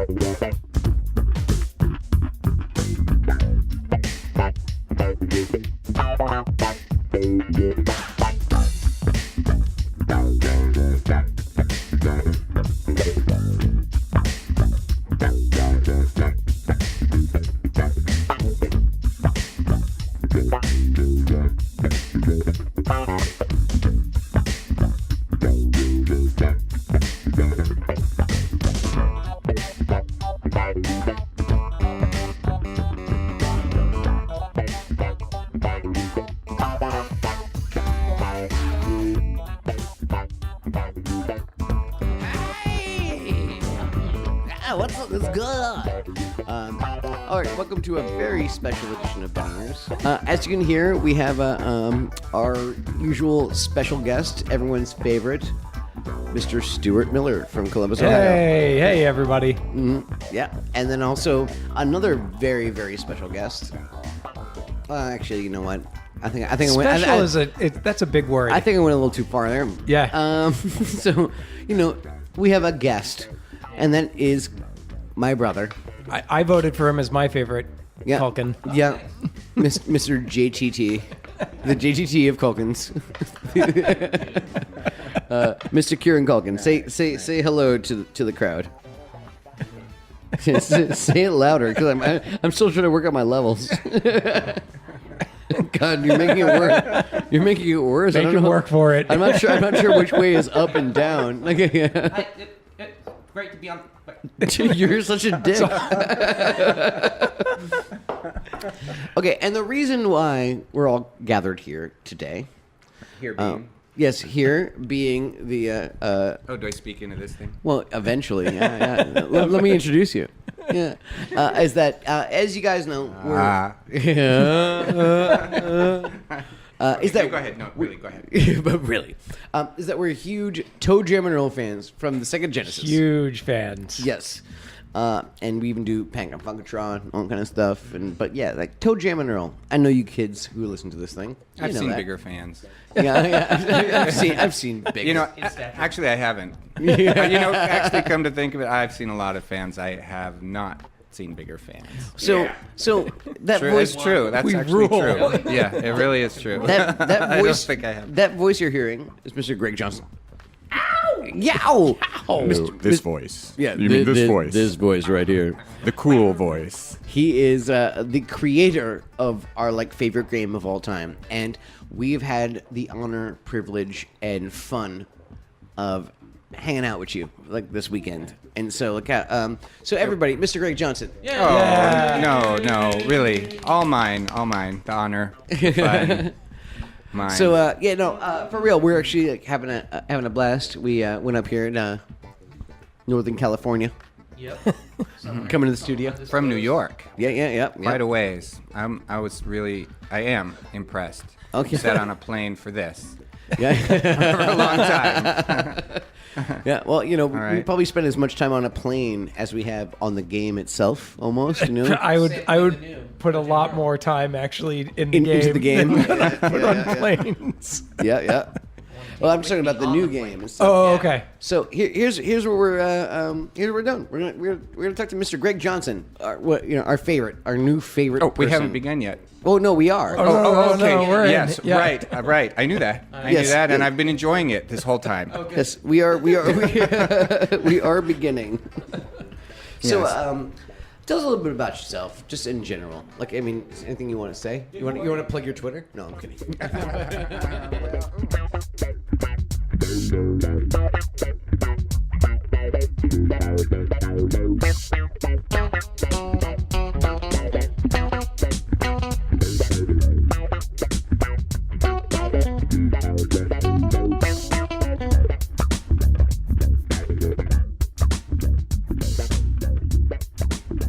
What's up? What's going on? All right, welcome to a very special edition of Bangers. As you can hear, we have our usual special guest, everyone's favorite, Mr. Stewart Miller from Columbus, Ohio. Hey, everybody. Yeah, and then also another very, very special guest. Actually, you know what? I think That's a big word. I think I went a little too far there. Yeah. So, we have a guest, and that is my brother. I voted for him as my favorite. Yeah. Culkin. Yeah. Mr. JTT. The JTT of Culkins. Mr. Kieran Culkin. Say hello to the crowd. Say it louder, because I'm still trying to work out my levels. God, you're making it worse. You're making it worse. Make him work for it. I'm not sure which way is up and down. Like, Great to be on. You're such a dick. Okay, and the reason why we're all gathered here today. Here being. Yes, here being the. Do I speak into this thing? Well, eventually, yeah. Let me introduce you. Yeah, is that as you guys know, we're. Is that go ahead? No, really, go ahead. But really, is that we're huge ToeJam Earl fans from the Sega Genesis. Huge fans. Yes. And we even do Pank Funkatron, all kind of stuff. But yeah, like ToeJam Earl. I know you kids who listen to this thing. I've seen that. bigger fans. Yeah. I've seen bigger. Actually, I haven't. Actually, come to think of it, I've seen a lot of fans. I have not seen bigger fans. So that True, voice. it's true. That's We actually rule. true. Yeah, it really is true. That I voice. don't think I have. That voice you're hearing is Mr. Greg Johnson. Ow! Yow! This voice. Yeah, You mean this voice? This voice right here. The cool voice. He is the creator of our favorite game of all time, and we've had the honor, privilege, and fun of hanging out with you this weekend. And so so everybody, Mr. Greg Johnson. Yeah. Oh, no, really. All mine. The honor. The fun. Mine. So for real, we're actually having a blast. We went up here in Northern California. Yep. Coming to the studio From New York. Yeah. Quite a ways. I am impressed. Okay. Sat on a plane for this Yeah. for a long time. Yeah, well, we right. probably spend as much time on a plane as we have on the game itself, almost. I would put a lot more time actually Into the game. put on planes. Yeah. Well, I'm just talking about the new game. And stuff. Oh, okay. So here's where we're done. We're gonna talk to Mr. Greg Johnson, our new favorite. Oh, we person. haven't begun yet. Oh no, we are. Oh, okay. no, we're in. Yes, Yeah. right. I knew that. I knew Yes. that, and I've been enjoying it this whole time. Yes, we are we are beginning. So, Yes. tell us a little bit about yourself, just in general. Anything you want to say? You want to plug your Twitter? No, I'm kidding.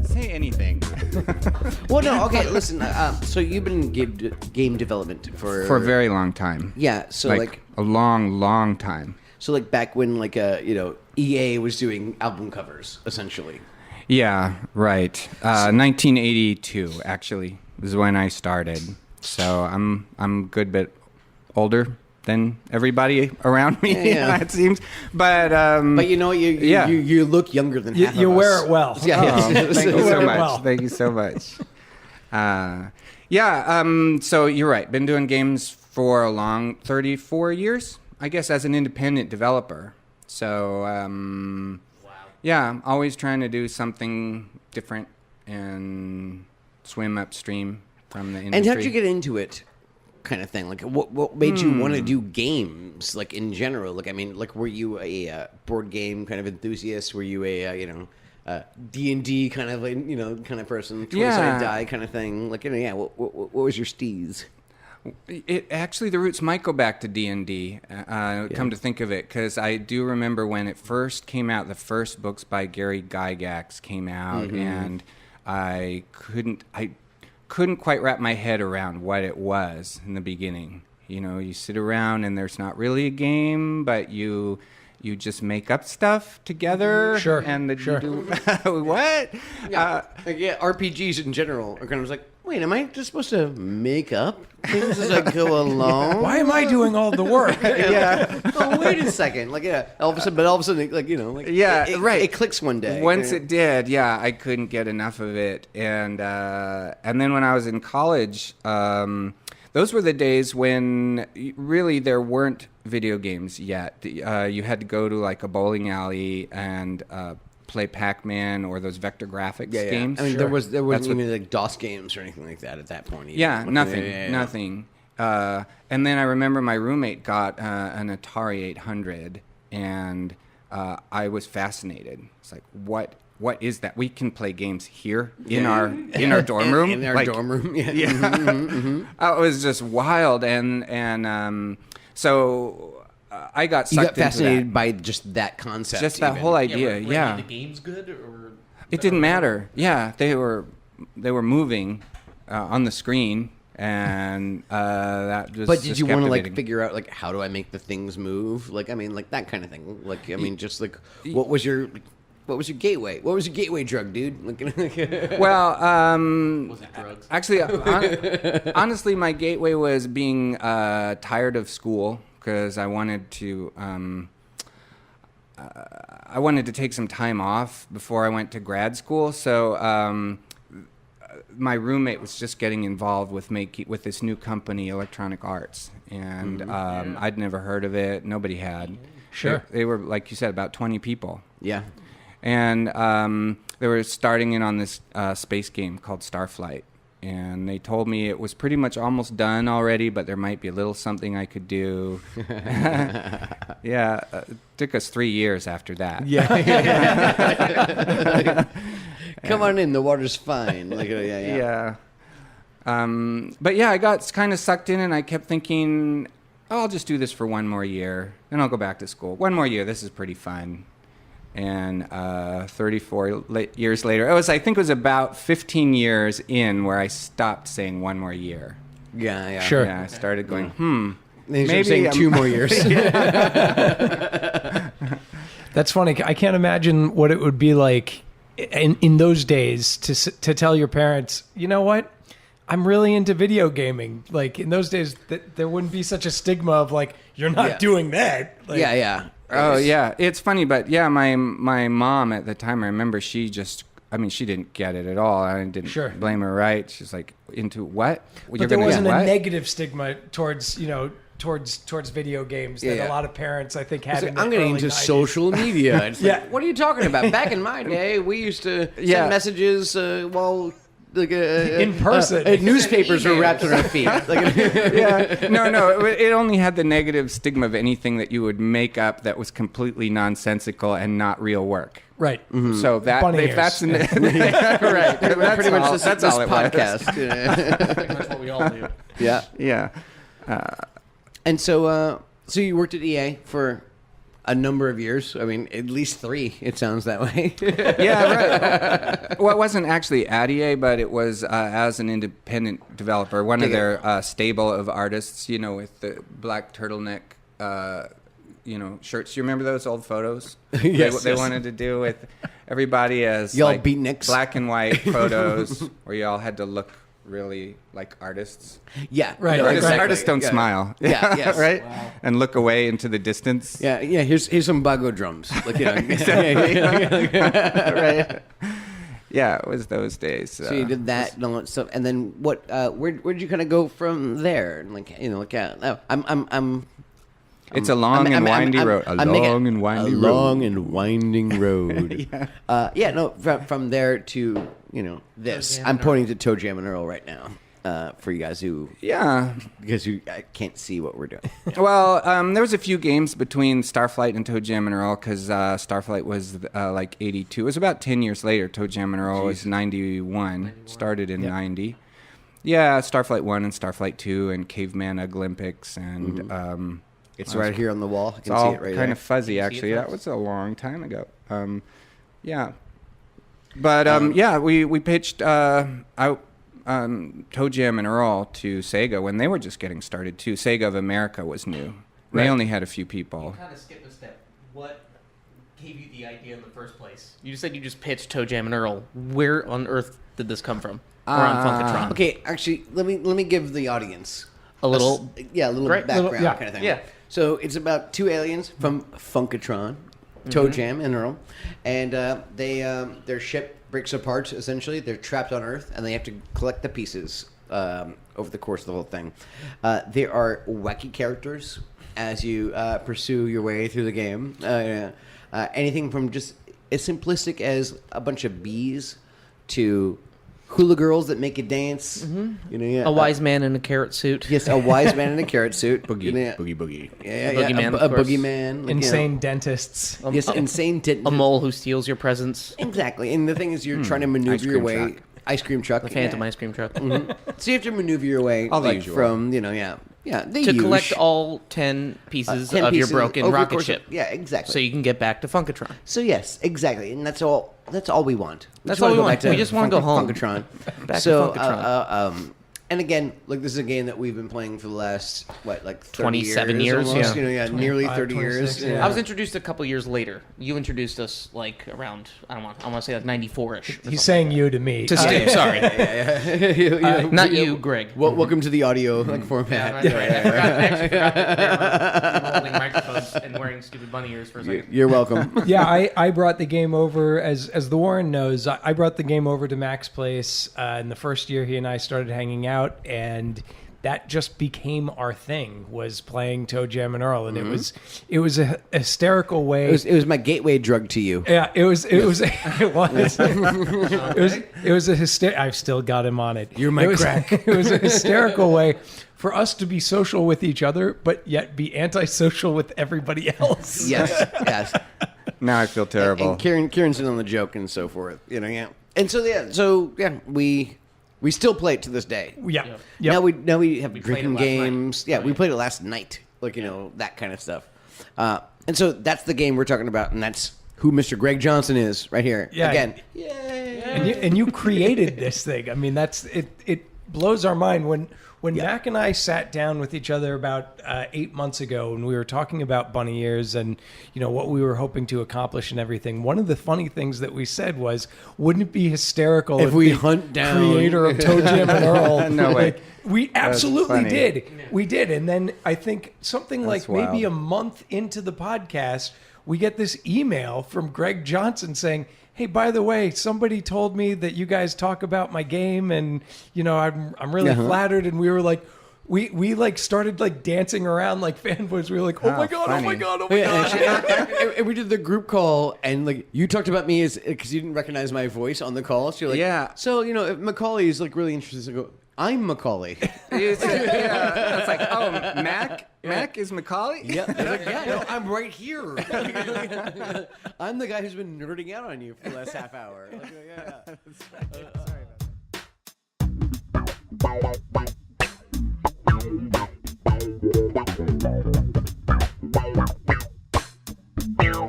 Say anything. Well, no, okay. Listen, so you've been in game development for For a very long time. yeah. So a long time. so back when EA was doing album covers essentially. Yeah, right. 1982 actually was when I started. So I'm a good bit older than everybody around me. Yeah. It seems, but But you look younger than half of us. You wear it well. Yeah. Oh, thank you so Very much. well. Thank you so much. So you're right. Been doing games for a long 34 years, I guess, as an independent developer. So, always trying to do something different and swim upstream from the industry. And how'd you get into it? Kind of thing. Like, what made you want to do games? Like in general. Like, I mean, like, were you a board game kind of enthusiast? Were you a D&D kind of kind of person? 20-sided die kind of thing. Like, what was your steez? Actually, the roots might go back to D&D, come to think of it, because I do remember when it first came out, the first books by Gary Gygax came out, and I couldn't quite wrap my head around what it was in the beginning. You sit around and there's not really a game, but you just make up stuff together. Sure. And then Sure. you do what? Yeah, RPGs in general are kind of like, wait, am I just supposed to make up things as I go along? Why am I doing all the work? Yeah. Oh, wait a second. Like, all of a sudden, Right. It clicks one day. Once it did, I couldn't get enough of it, and then when I was in college, those were the days when really there weren't video games yet. You had to go to like a bowling alley and play Pac-Man or those vector graphics games. I mean, there wasn't even like DOS games or anything like that at that point. Either. Yeah, nothing. And then I remember my roommate got an Atari 800, and I was fascinated. It's like, what is that? We can play games here in our dorm room. In our dorm room, yeah. It was just wild, and so I got sucked You got into fascinated that. by just that concept. Just that whole idea. Were any of the games good, or It didn't matter. Yeah, they were moving on the screen, and that just. But did you want to like captivating. figure out like how do I make the things move? Like, I mean, like that kind of thing. Like, I mean, just like what was your gateway? What was your gateway drug, dude? Well, was it drugs? actually, honestly, my gateway was being tired of school because I wanted to. I wanted to take some time off before I went to grad school, so my roommate was just getting involved with this new company, Electronic Arts, and I'd never heard of it. Nobody had. Sure. They were, like you said, about 20 people. Yeah. And they were starting in on this space game called Starflight. And they told me it was pretty much almost done already, but there might be a little something I could do. It took us 3 years after that. Yeah. Come on in, the water's fine. Like, yeah. But I got kind of sucked in, and I kept thinking, I'll just do this for one more year, then I'll go back to school. One more year, this is pretty fun. And 34 years later, I think it was about 15 years in where I stopped saying one more year. Yeah. Sure. Yeah, I started going, Maybe saying 2 more years. That's funny. I can't imagine what it would be like in those days to tell your parents, you know what? I'm really into video gaming. Like in those days, there wouldn't be such a stigma of like, you're not doing that. Like, Yeah. oh, yeah. It's funny, but my mom at the time, I remember she didn't get it at all. I didn't blame her, right? She's like, into what? But there wasn't a negative stigma towards video games that a lot of parents, I think, had. I'm getting into 90s. social media. It's like, what are you talking about? Back in my day, we used to send messages while in person. Newspapers were wrapped on our feet. No. It only had the negative stigma of anything that you would make up that was completely nonsensical and not real work. Right. Mm-hmm. So that's right. That's Pretty much this all it was. podcast. Pretty much what we all do. Yeah. Yeah. And so you worked at EA for a number of years. I mean, at least 3. It sounds that way. Yeah, right. Well, it wasn't actually at EA, but it was as an independent developer. One of their stable of artists, with the black turtleneck, shirts. You remember those old photos? Yes. They wanted to do with everybody as y'all beatniks. black and white photos, where you all had to look really like artists. Yeah, Right, no, right, Artists, right. artists don't Yeah. smile. Yeah, yes. right? And look away into the distance. Yeah, yeah. Here's some bago drums. Like, you know. Right. Yeah, it was those days. So you did that and all that stuff, and then what? Where did you kind of go from there? And like, you know, like, I'm. It's a long and windy road. A long and winding road. Yeah. No. From there to this. ToeJam I'm and pointing to ToeJam and Earl right now. For you guys who, Yeah. because you can't see what we're doing. Well, there was a few games between Starflight and ToeJam and Earl because Starflight was like 82. It was about 10 years later. ToeJam and Earl was 91. Started in 90. Yeah, Starflight 1 and Starflight 2 and Caveman Olympics and... It's right here on the wall. I It's can all see it right kind there. of fuzzy, Can you see it, actually. That folks? was a long time ago. Yeah. But, yeah, we pitched out ToeJam and Earl to Sega when they were just getting started, too. Sega of America was new. Right. They only had a few people. Kind of skip a step. What gave you the idea in the first place? You said you just pitched ToeJam and Earl. Where on earth did this come from? Or on Funkatron? Okay, actually, let me give the audience A little. a little Great. background Little- yeah. kind of thing. Yeah. So it's about two aliens from Funkatron, ToeJam and Earl, and their ship breaks apart. Essentially, they're trapped on Earth, and they have to collect the pieces over the course of the whole thing. There are wacky characters as you pursue your way through the game. Anything from just as simplistic as a bunch of bees to hula girls that make you dance. A wise man in a carrot suit. Yes, a wise man in a carrot suit. Boogie, Yeah. boogie. Yeah, Boogeyman, a of course. boogeyman. like, Insane dentists. Yes, insane. A mole who steals your presents. Exactly. And the thing is, you're trying to maneuver Ice your cream way. truck. Ice cream truck. The Phantom yeah. ice cream truck. So you have to maneuver your way All the like, usual. from, they To use, collect all 10 pieces 10 of pieces your broken over the rocket course of- ship. yeah, exactly. So you can get back to Funkatron. So yes, exactly. And that's all we want. That's just wanna all we go want. back to We just wanna go home. Funkatron. Back to so, Funkatron. and again, like this is a game that we've been playing for the last 30 27 years, almost, yeah. nearly 25, 30 years. 26, yeah. Yeah. I was introduced a couple years later. You introduced us like around, I want to say like 94-ish. He's saying you to me. To Steve, sorry. Not you, Greg. Welcome to the audio format. That's right. I actually forgot that they were holding microphones and wearing stupid bunny ears for a second. You're welcome. Yeah, I brought the game over, as the Warren knows, I brought the game over to Mac's place in the first year he and I started hanging out, and that just became our thing, was playing ToeJam and Earl, and it was a hysterical way. It was my gateway drug to you. Yeah, it was it was a hysterical. I've still got him on it. You're my It was- crack. It was a hysterical way for us to be social with each other, but yet be antisocial with everybody else. Yes, yes. Now I feel terrible. And Kieran's in on the joke and so forth. Yeah. And so we still play it to this day. Yeah. Yep. Yep. Now we have We played drinking it last night. games. Yeah, we played it last night. That kind of stuff. And so that's the game we're talking about, and that's who Mr. Greg Johnson is right here. Yeah. Again. And you created this thing. I mean, that's it. It blows our mind when Mac and I sat down with each other about 8 months ago, and we were talking about bunny ears and what we were hoping to accomplish and everything. One of the funny things that we said was, wouldn't it be hysterical If we the hunt down- creator of ToeJam and Earl? No way. We absolutely funny. did. We did, and then I think something That's like maybe wild. a month into the podcast, we get this email from Greg Johnson saying, "Hey, by the way, somebody told me that you guys talk about my game, and I'm really flattered." And we were like, we like started like dancing around like fanboys. We were like, "Oh my god, oh my funny. god, oh my god!" And we did the group call, and you talked about me because you didn't recognize my voice on the call. So you're like, Yeah. So if Macaulay is really interested, I go, I'm Macaulay. It's like, oh, Mac is Macaulay? Yep. I was like, yeah, no, I'm right here. I'm the guy who's been nerding out on you for the last half hour. Sorry about that. Yeah,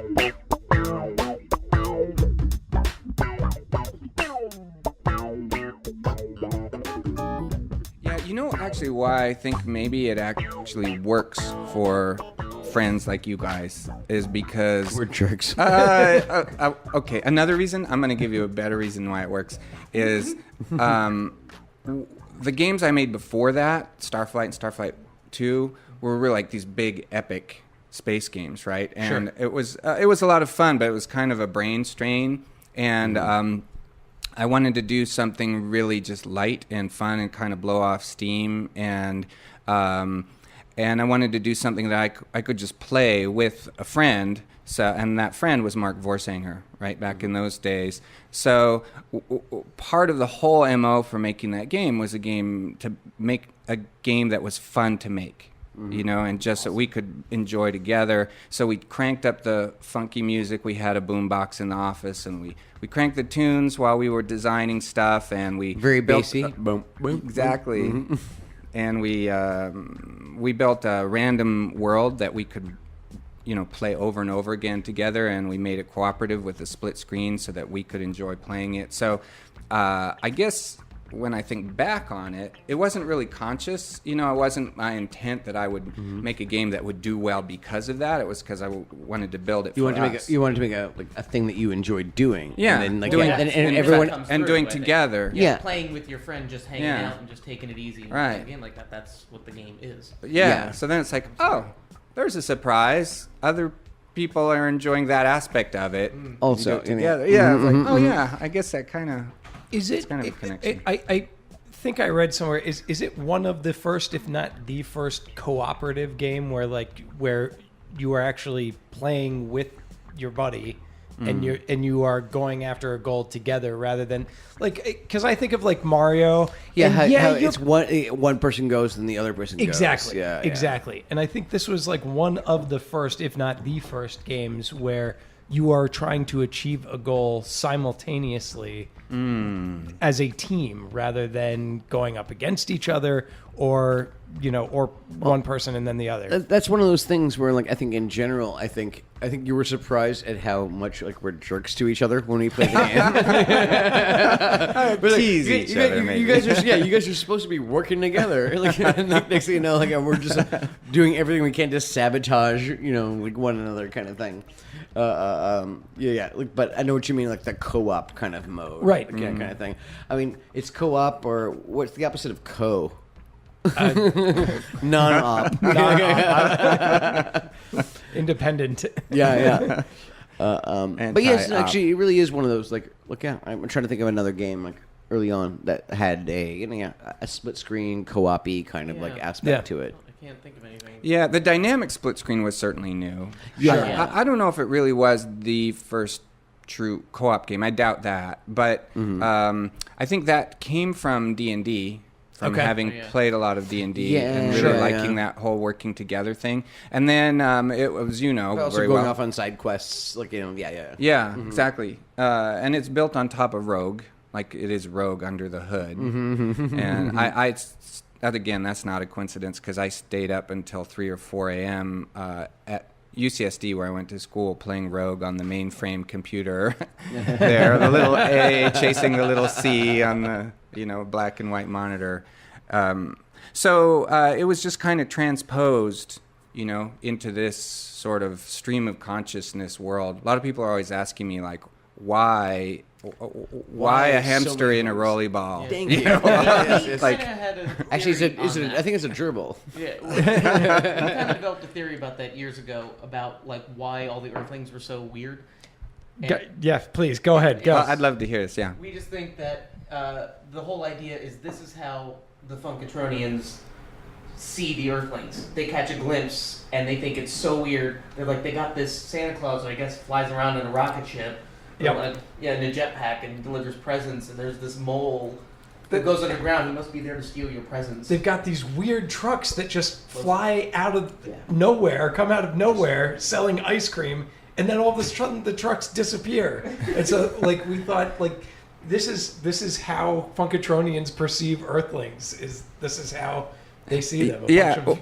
actually why I think maybe it actually works for friends like you guys is because... We're jerks. Okay, another reason, I'm going to give you a better reason why it works, is the games I made before that, Starflight and Starflight 2, were really like these big epic space games, right? And it was a lot of fun, but it was kind of a brain strain. And I wanted to do something really just light and fun and kind of blow off steam. And I wanted to do something that I could just play with a friend. So, and that friend was Mark Vorsanger, right, back in those days. So part of the whole MO for making that game was to make a game that was fun to make. You know, and just that we could enjoy together. So we cranked up the funky music. We had a boombox in the office, and we cranked the tunes while we were designing stuff, and we Very built bassy. Boom, boom. Exactly. And we built a random world that we could, you know, play over and over again together, and we made it cooperative with a split screen so that we could enjoy playing it. So I guess when I think back on it, it wasn't really conscious. You know, it wasn't my intent that I would make a game that would do well because of that. It was because I wanted to build it for us. You wanted to make a thing that you enjoyed doing. Yeah. And then, Doing and it. everyone... and doing together. Yeah. Playing with your friend, just hanging Yeah. out and just taking it easy. Right. A game like that, that's what the game is. Yeah. So then it's like, oh, there's a surprise. Other people are enjoying that aspect of it. Also, Together. Yeah. It's like, oh, yeah, I guess that kind of... Is it? kind of a connection. I think I read somewhere. Is it one of the first, if not the first, cooperative game where you are actually playing with your buddy, and you are going after a goal together rather than because I think of like Mario. Yeah, and how it's one person goes and the other person exactly, goes. Yeah, exactly. And I think this was like one of the first, if not the first, games where you are trying to achieve a goal simultaneously as a team rather than going up against each other or one person and then the other. That's one of those things where, like, I think in general, I think you were surprised at how much like we're jerks to each other when we play the game. Tease each other, maybe. You guys are supposed to be working together. Like, and next thing you know, like we're just doing everything we can to sabotage, like one another kind of thing. Like, but I know what you mean, like the co-op kind of mode, right? Kind of thing. I mean, it's co-op, or what's the opposite of co? Non-op. Independent. Yeah. But yes, actually, it really is one of those. Like, look out! I'm trying to think of another game like early on that had a split screen co-op-y kind of like aspect to it. I can't think of anything. Yeah, the dynamic split screen was certainly new. Yeah. Sure. Yeah. I don't know if it really was the first true co-op game. I doubt that, but I think that came from D&D. From having played a lot of D&D and really liking that whole working together thing. And then it was, but also very going well. off on side quests, like, yeah. Yeah, exactly. And it's built on top of Rogue, like it is Rogue under the hood. And I again, that's not a coincidence because I stayed up until 3 or 4 a.m. At UCSD, where I went to school, playing Rogue on the mainframe computer there, the little A chasing the little C on the black and white monitor. So it was just kind of transposed, into this sort of stream of consciousness world. A lot of people are always asking me, like, why a hamster in a rolly ball? Thank you. Like, actually, I think it's a gerbil. Yeah, we kind of developed a theory about that years ago about like why all the Earthlings were so weird. Yeah, please go ahead. Go. I'd love to hear this. Yeah. We just think that the whole idea is this is how the Funkatronians see the Earthlings. They catch a glimpse and they think it's so weird. They're like, they got this Santa Claus who I guess flies around in a rocket ship. Yep. In a jetpack and delivers presents, and there's this mole that goes underground. He must be there to steal your presents. They've got these weird trucks that just fly out of nowhere, come out of nowhere, selling ice cream, and then all of a sudden the trucks disappear. And so, like, we thought, like, this is how Funkatronians perceive Earthlings. This is how they see them.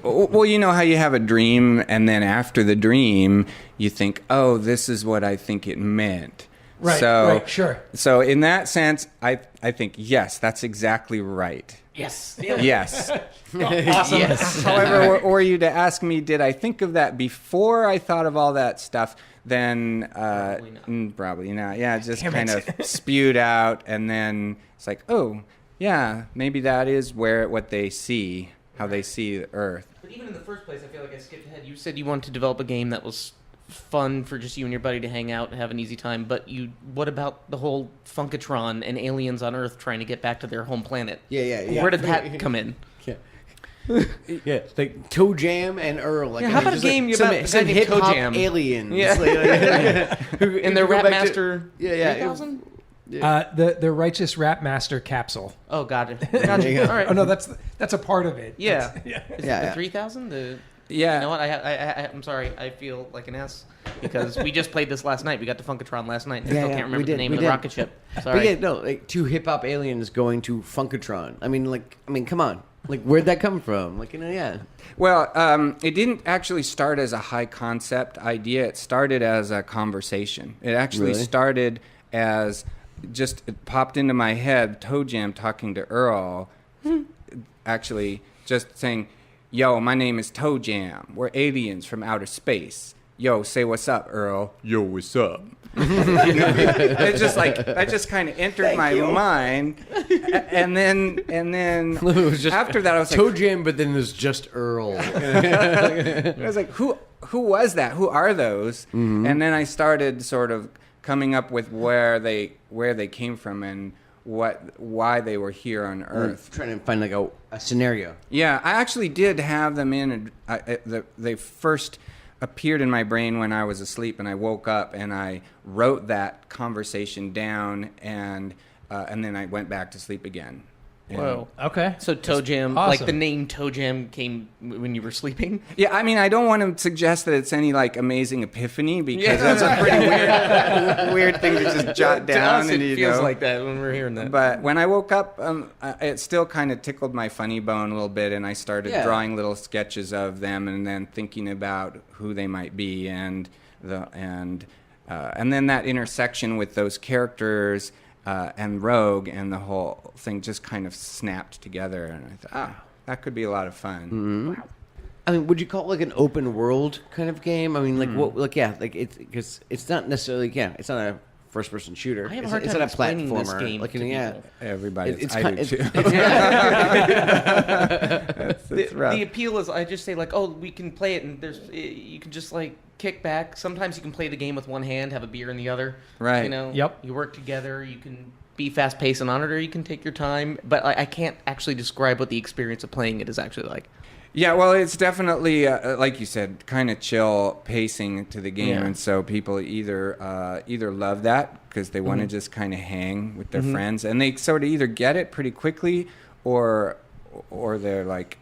Well, you know how you have a dream, and then after the dream, you think, oh, this is what I think it meant. Right, sure. So in that sense, I think, yes, that's exactly right. Yes. Yes. Awesome. Yes. However, were you to ask me, did I think of that before I thought of all that stuff, then probably not. Yeah, just kind of spewed out, and then it's like, oh, Yeah, maybe that is what they see, how they see the Earth. But even in the first place, I feel like I skipped ahead. You said you wanted to develop a game that was fun for just you and your buddy to hang out and have an easy time. But what about the whole Funkatron and aliens on Earth trying to get back to their home planet? Yeah. Where did that come in? Yeah, like ToeJam and Earl. Like, Yeah, how about a game about some hip hop ToeJam? aliens? Yeah. And their Rap Master 3000? The Righteous Rap Master capsule. Oh, got it. Gotcha. All right. Oh no, that's a part of it. Yeah. That's- Is it Yeah. the 3000? Yeah. You know what? I'm sorry. I feel like an ass because we just played this last night. We got to Funkatron last night. And I still can't remember the name of the rocket ship. Sorry. But yeah, no, like 2 hip hop aliens going to Funkatron. I mean, come on. Like, where'd that come from? Like, yeah. Well, it didn't actually start as a high concept idea. It started as a conversation. It actually Really? started as it popped into my head, ToeJam talking to Earl, actually just saying, yo, my name is ToeJam. We're aliens from outer space. Yo, say what's up, Earl. Yo, what's up? It's just like that just kind of entered my mind, and then It was just after that I was like, ToeJam, but then there's just Earl. I was like, who was that? Who are those? Mm-hmm. And then I started sort of coming up with where they came from and why they were here on Earth. Trying to find like a scenario. Yeah, I actually did have them in. They first appeared in my brain when I was asleep, and I woke up and I wrote that conversation down, and then I went back to sleep again. And Whoa. Okay. So ToeJam, Awesome. like the name ToeJam came when you were sleeping? Yeah, I mean, I don't want to suggest that it's any like amazing epiphany because that's a pretty weird thing to just jot down. To us, and it feels like that when we're hearing that. But when I woke up, it still kind of tickled my funny bone a little bit, and I started drawing little sketches of them, and then thinking about who they might be, and then that intersection with those characters. And Rogue and the whole thing just kind of snapped together, and I thought, that could be a lot of fun. Mm-hmm. Wow. I mean, would you call it like an open world kind of game? I mean, like what? Like it's because it's not necessarily it's not a first person shooter. I have a It's hard it's time not a explaining this platformer. game Like to people. Everybody, It's I kind- do too. it's rough. The appeal is I just say like, oh, we can play it, and you can just like kick back. Sometimes you can play the game with one hand, have a beer in the other. Right. You know. Yep. You work together. You can be fast paced and on it, or you can take your time. But I can't actually describe what the experience of playing it is actually like. Yeah, well, it's definitely like you said, kind of chill pacing to the game, Yeah. and so people either love that because they want to just kind of hang with their friends, and they sort of either get it pretty quickly, or they're like,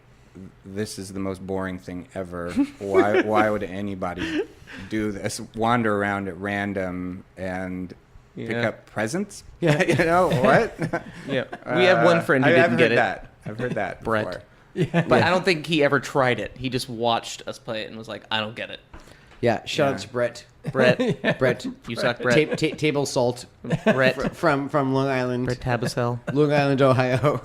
this is the most boring thing ever. Why would anybody do this? Wander around at random and pick Yeah. up presents? Yeah, you know what? Yeah. We have one friend who I've didn't get heard it. that. I've heard that. Brett. Before. But I don't think he ever tried it. He just watched us play it and was like, I don't get it. Yeah, shout out Yeah. to Brett. Brett, you suck, Brett. Table salt Brett, from Long Island, Brett Tabasel, Long Island, Ohio.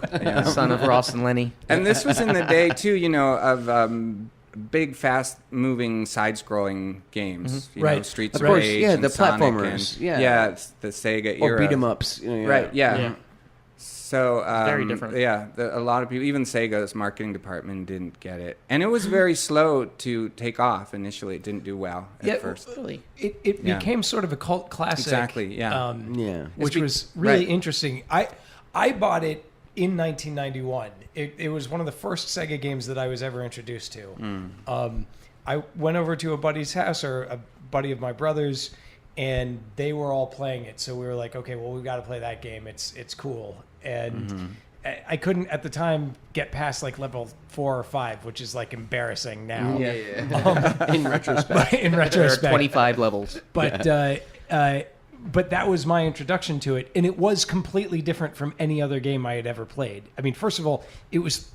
son of Ross and Lenny. And this was in the day too, of big, fast-moving, side-scrolling games. You know, Right. Streets Of of course, Rage yeah, and the Sonic platformers, and, yeah. it's the Sega Or era. beat 'em ups. Right. Yeah. Yeah. So Very different. Yeah, a lot of people, even Sega's marketing department, didn't get it, and it was very slow to take off initially. It didn't do well at first. Really? It Yeah. became sort of a cult classic. Exactly, yeah. Yeah. Which It's was really right. interesting. I bought it in 1991. It was one of the first Sega games that I was ever introduced to. I went over to a buddy's house, or a buddy of my brother's, and they were all playing it. So we were like, okay, well, we've got to play that game. It's cool. And I couldn't at the time get past like level 4 or 5, which is like embarrassing now. In retrospect. In There are retrospect. 25 levels. But that was my introduction to it, and it was completely different from any other game I had ever played. I mean, first of all, it was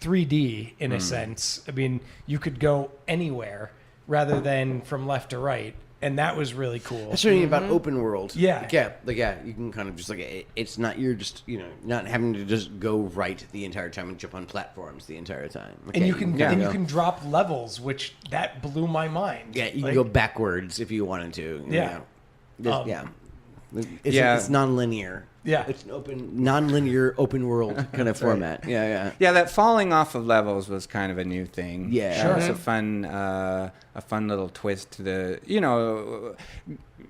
3D in a sense. I mean, you could go anywhere rather than from left to right, and that was really cool. That's what I mean about open world. Yeah. You can kind of just it's not you're just not having to just go right the entire time and jump on platforms the entire time. And you can go- you can drop levels, which that blew my mind. you can Like, go backwards if you wanted to. Yeah. It's Yeah. it's non-linear. Yeah. It's an open, non-linear, open world kind of format. Right. Yeah. Yeah, that falling off of levels was kind of a new thing. Yeah. Sure. It was a fun little twist to the,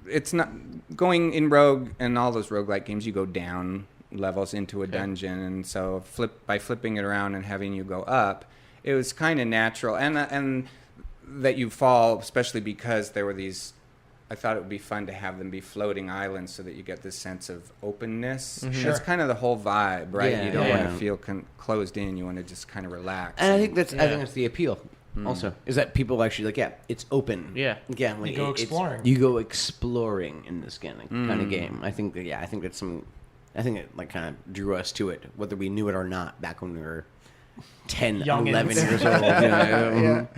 it's not going in Rogue and all those roguelike games, you go down levels into a dungeon, and so by flipping it around and having you go up, it was kind of natural, and that you fall, especially because there were these. I thought it would be fun to have them be floating islands so that you get this sense of openness. Sure. That's kind of the whole vibe, right? Yeah, You don't yeah. want to feel closed in. You want to just kind of relax. And I think that's the appeal. Also, is that people actually it's open. Yeah. Like You go exploring. You go exploring in this kind of game. I think that's I think it like kind of drew us to it, whether we knew it or not, back when we were 10, Youngins. 11 years old.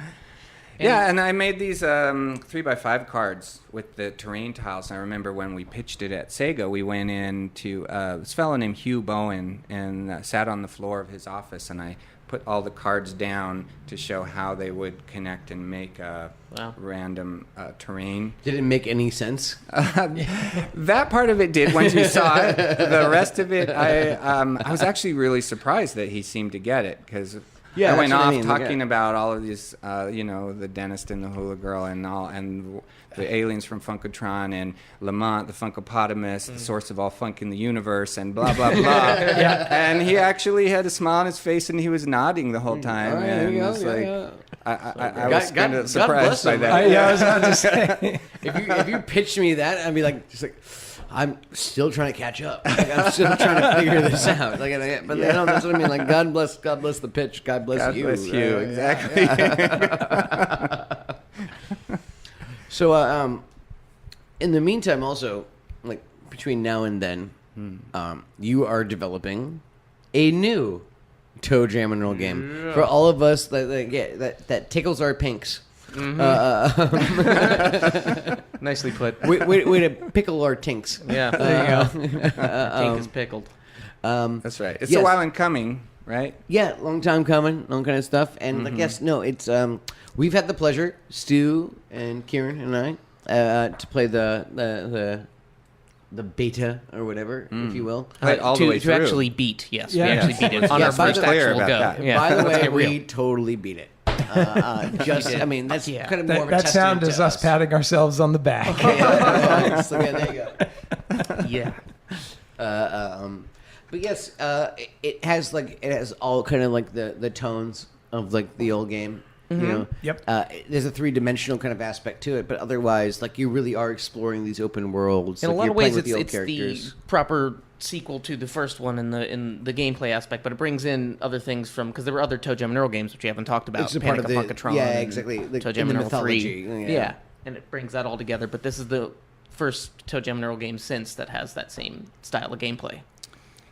Yeah, and I made these 3x5 cards with the terrain tiles. I remember when we pitched it at Sega, we went in to this fellow named Hugh Bowen and sat on the floor of his office, and I put all the cards down to show how they would connect and make random terrain. Did it make any sense? That part of it did once you saw it. The rest of it, I was actually really surprised that he seemed to get it, because Yeah, I went that's what off I mean, talking about all of these, the dentist and the hula girl and the aliens from Funkotron and Lamont, the Funkopotamus, the source of all funk in the universe, and blah, blah, blah. And he actually had a smile on his face, and he was nodding the whole time. All right, there and you it go, was I God- was kind God of surprised bless by him. that. I was about to say. If you pitched me that, I'd be like, just like, I'm still trying to catch up. Like, I'm still trying to figure this out. Like, but that's what I mean. Like, God bless the pitch. God bless God you. bless you, exactly. So, in the meantime, also, like between now and then, you are developing a new ToeJam Earl game for all of us that tickles our pinks. Nicely put. Way to pickle our tinks. Yeah, there you go. Tank is pickled. That's right. It's Yes. a while in coming, right? Yeah, long time coming, long kind of stuff. And like, yes, no, it's we've had the pleasure, Stu and Kieran and I, to play the beta or whatever, if you will. Right, all the way to through. actually beat, yes. Yeah. We actually beat it on Yeah, our by first the way- Clear actual go. about that. Yeah. By the Let's way, get real. we totally beat it. That's Yeah. kind of more of a That testament sound is to us patting ourselves on the back. Yeah, there you go. Yeah. But yes, it has all kind of like the tones of like the old game. You know, Yep. There's a 3-dimensional kind of aspect to it, but otherwise, like you really are exploring these open worlds. In a like, lot you're of ways, playing with it's the old the characters. proper sequel to the first one in the gameplay aspect, but it brings in other things from, because there were other ToeJam Earl games which you haven't talked about. It's a part Panic of the Funkotron yeah, and exactly. The, ToeJam in the Earl mythology. 3. Yeah, and it brings that all together. But this is the first ToeJam Earl game since that has that same style of gameplay.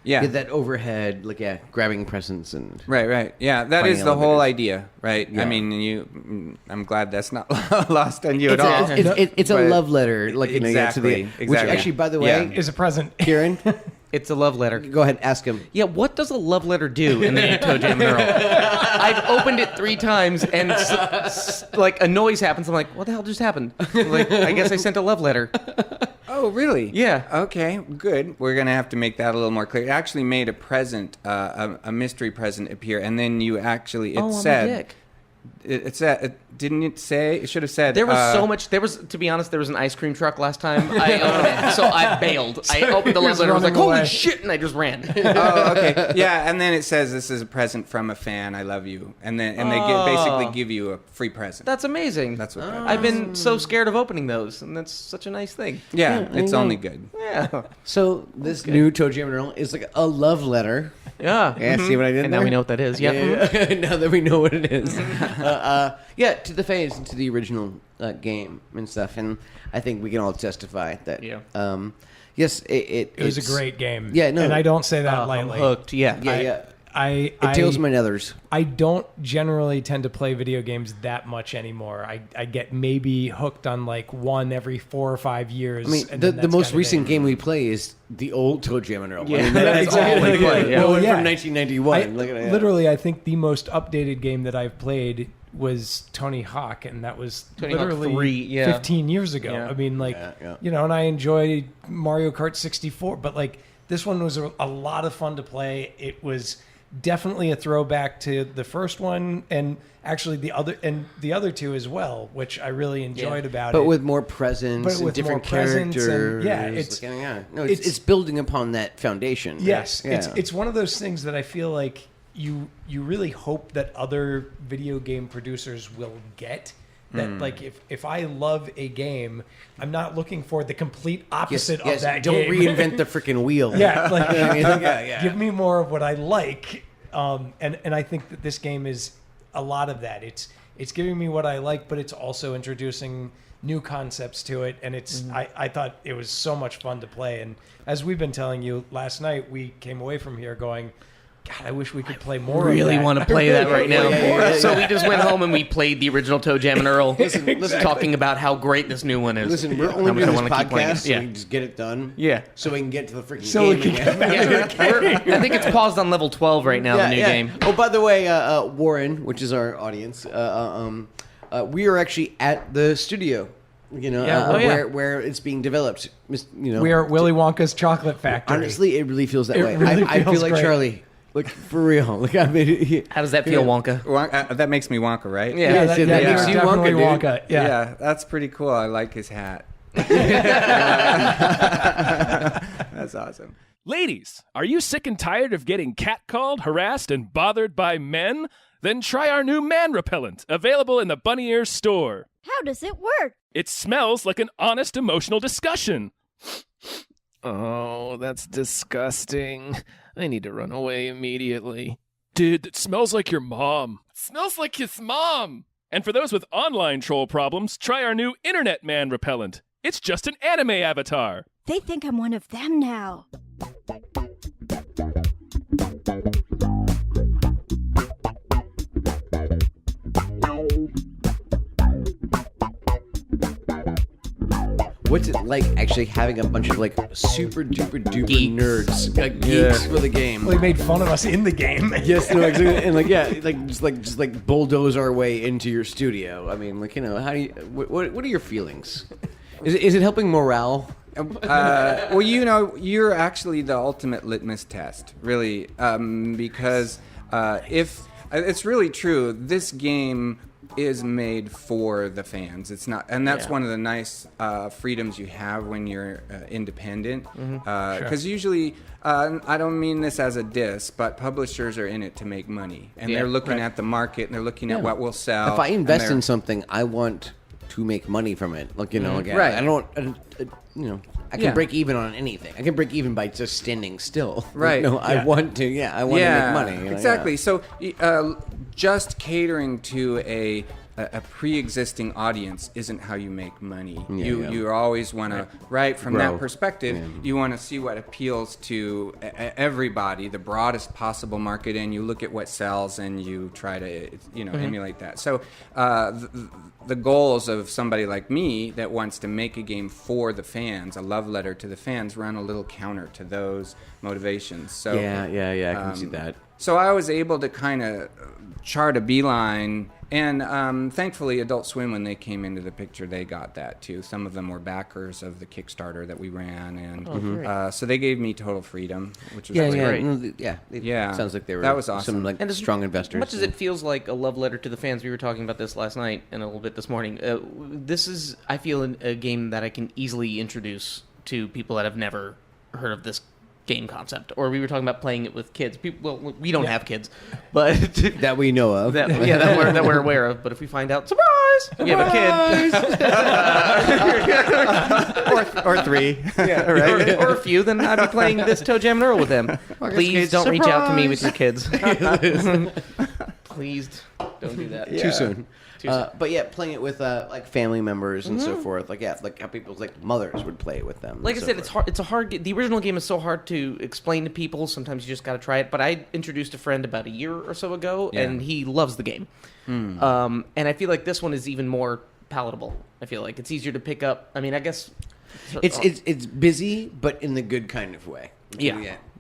Yeah. Get that overhead, grabbing presents and Right. Yeah, that Finding is the whole elevators. idea, right? Yeah. I mean, I'm glad that's not lost on you it's at all. it's a But- love letter, like to the Exactly, which exactly. actually, by the way, Yeah. Is a present. Kieran, It's a love letter. go ahead, ask him. Yeah, what does a love letter do in the new ToeJam Earl? I've opened it 3 times, and like a noise happens. I'm like, what the hell just happened? Like, I guess I sent a love letter. Oh, really? Yeah. Okay, good. We're going to have to make that a little more clear. It actually made a present, a mystery present appear, and then you actually, I'm a said... dick. It said, didn't it say? It should have said. There was so much. To be honest, there was an ice cream truck last time I opened it, so I bailed. I opened the he love was letter, I was like, running holy away. shit, and I just ran. Oh, okay. Yeah, and then it says this is a present from a fan. I love you, and they basically give you a free present. That's amazing. That's what that I've been so scared of opening those, and that's such a nice thing. Yeah, I it's know. only good. Yeah. So this new ToeJam Earl is like a love letter. Yeah. Yeah, see what I did And there? now we know what that is. Yeah. Yeah. Now that we know what it is. To the fans and to the original game and stuff, and I think we can all testify that. Yeah. Yes, It was a it's- great game. Yeah, no. And I don't say that I'm lightly. hooked. Yeah. Yeah. It It tails my nethers. I don't generally tend to play video games that much anymore. I get maybe hooked on like one every 4 or 5 years. I mean, and the then that's most kinda recent it. game we play is the old ToeJam Earl. Yeah, I mean, that's all we play, yeah. The one Well, yeah. from 1991. Look at that. Literally, I think the most updated game that I've played was Tony Hawk, and that was Tony Hawk literally 3, yeah. 15 years ago. Yeah. I mean, like, Yeah. you know, and I enjoy Mario Kart 64, but like This one was a lot of fun to play. It was definitely a throwback to the first one, and actually the other two as well, which I really enjoyed about it. But with more presence and different characters. It's building upon that foundation. Yes, Yeah. it's one of those things that I feel like you really hope that other video game producers will get. That like if I love a game, I'm not looking for the complete opposite of that Don't game. reinvent the freaking wheel. Give me more of what I like. And I think that this game is a lot of that. It's giving me what I like, but it's also introducing new concepts to it. And it's I thought it was so much fun to play. And as we've been telling you last night, we came away from here going, God, I wish we could play more. Really of that. want to play that right now. Yeah. So we just went home and we played the original ToeJam and Earl, talking about how great this new one is. Listen, we're only doing this podcast so we can just get it done. Yeah. So we can get to the freaking game again. I think it's paused on level 12 right now, the new game. Oh, by the way, Warren, which is our audience, we are actually at the studio. Where it's being developed. We are at Willy Wonka's chocolate factory. Honestly, it really feels that way. Really I feel feels like great. Charlie. Like, for real. Like, I mean, How does that feel, Wonka? That makes me Wonka, right? Yeah. that you're makes you definitely Wonka, dude. Wonka. Yeah. That's pretty cool. I like his hat. That's awesome. Ladies, are you sick and tired of getting catcalled, harassed, and bothered by men? Then try our new man repellent, available in the Bunny Ears store. How does it work? It smells like an honest emotional discussion. Oh, that's disgusting. I need to run away immediately. Dude, that smells like your mom. Smells like his mom. And for those with online troll problems, try our new Internet Man repellent. It's just an anime avatar. They think I'm one of them now. what's it like actually having a bunch of like super duper duper nerds, like geeks for the game? Well, he made fun of us in the game. Yes, no, exactly. And just bulldoze our way into your studio. I mean, how do you? What are your feelings? Is it helping morale? Well, you're actually the ultimate litmus test, really, because if it's really true, this game is made for the fans. It's not, and that's one of the nice freedoms you have when you're independent. Because usually, I don't mean this as a diss, but publishers are in it to make money, and they're looking at the market and they're looking at what will sell. If I invest in something, I want to make money from it. I can break even on anything. I can break even by just standing still. Right. I want to. I want to make money. Exactly. So, just catering to a pre-existing audience isn't how you make money. You always want to, from that perspective, you want to see what appeals to everybody, the broadest possible market, and you look at what sells and you try to emulate that. So the goals of somebody like me that wants to make a game for the fans, a love letter to the fans, run a little counter to those motivations. So I can see that. So I was able to kind of chart a beeline, and thankfully Adult Swim, when they came into the picture, they got that too. Some of them were backers of the Kickstarter that we ran, and so they gave me total freedom, which was great. Sounds like they were that was awesome. some strong investors. Much as it feels like a love letter to the fans, we were talking about this last night and a little bit this morning. This is, I feel, a game that I can easily introduce to people that have never heard of this game concept, or we were talking about playing it with kids. We don't have kids, but that we know of. that we're aware of. But if we find out, surprise, we have a kid, or three, or a few, then I'd be playing this ToeJam and Earl with them. Please don't reach out to me with your kids. Please don't do that. Too soon. But playing it with like family members and so forth, like how people's like mothers would play it with them. Like I said, it's hard. It's a hard. The original game is so hard to explain to people. Sometimes you just got to try it. But I introduced a friend about a year or so ago, and he loves the game. And I feel like this one is even more palatable. I feel like it's easier to pick up. I mean, I guess it's busy, but in the good kind of way.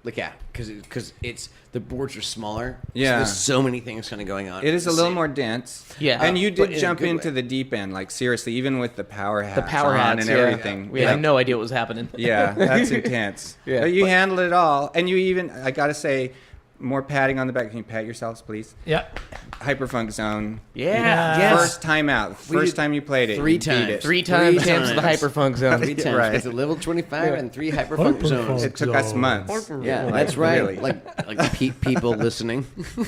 Like because it's the boards are smaller. Yeah. So there's so many things kind of going on. It is a little more dense. Yeah. And you but did in a jump good into way. the deep end, like seriously, even with the power hats The power on hats and everything. We had no idea what was happening. Yeah, that's intense. Yeah. But you handled it all. And you even, I got to say, more patting on the back. Can you pat yourselves, please? Yeah. Hyperfunk Zone. Yeah. Yes. First time out. First time you played it. 3 you beat times. it. 3 times Three into the times. hyperfunk zone. 3 times. Right. It's a level 25 and 3 hyperfunk zones. It took us months. Yeah, that's right. Really. Like people listening.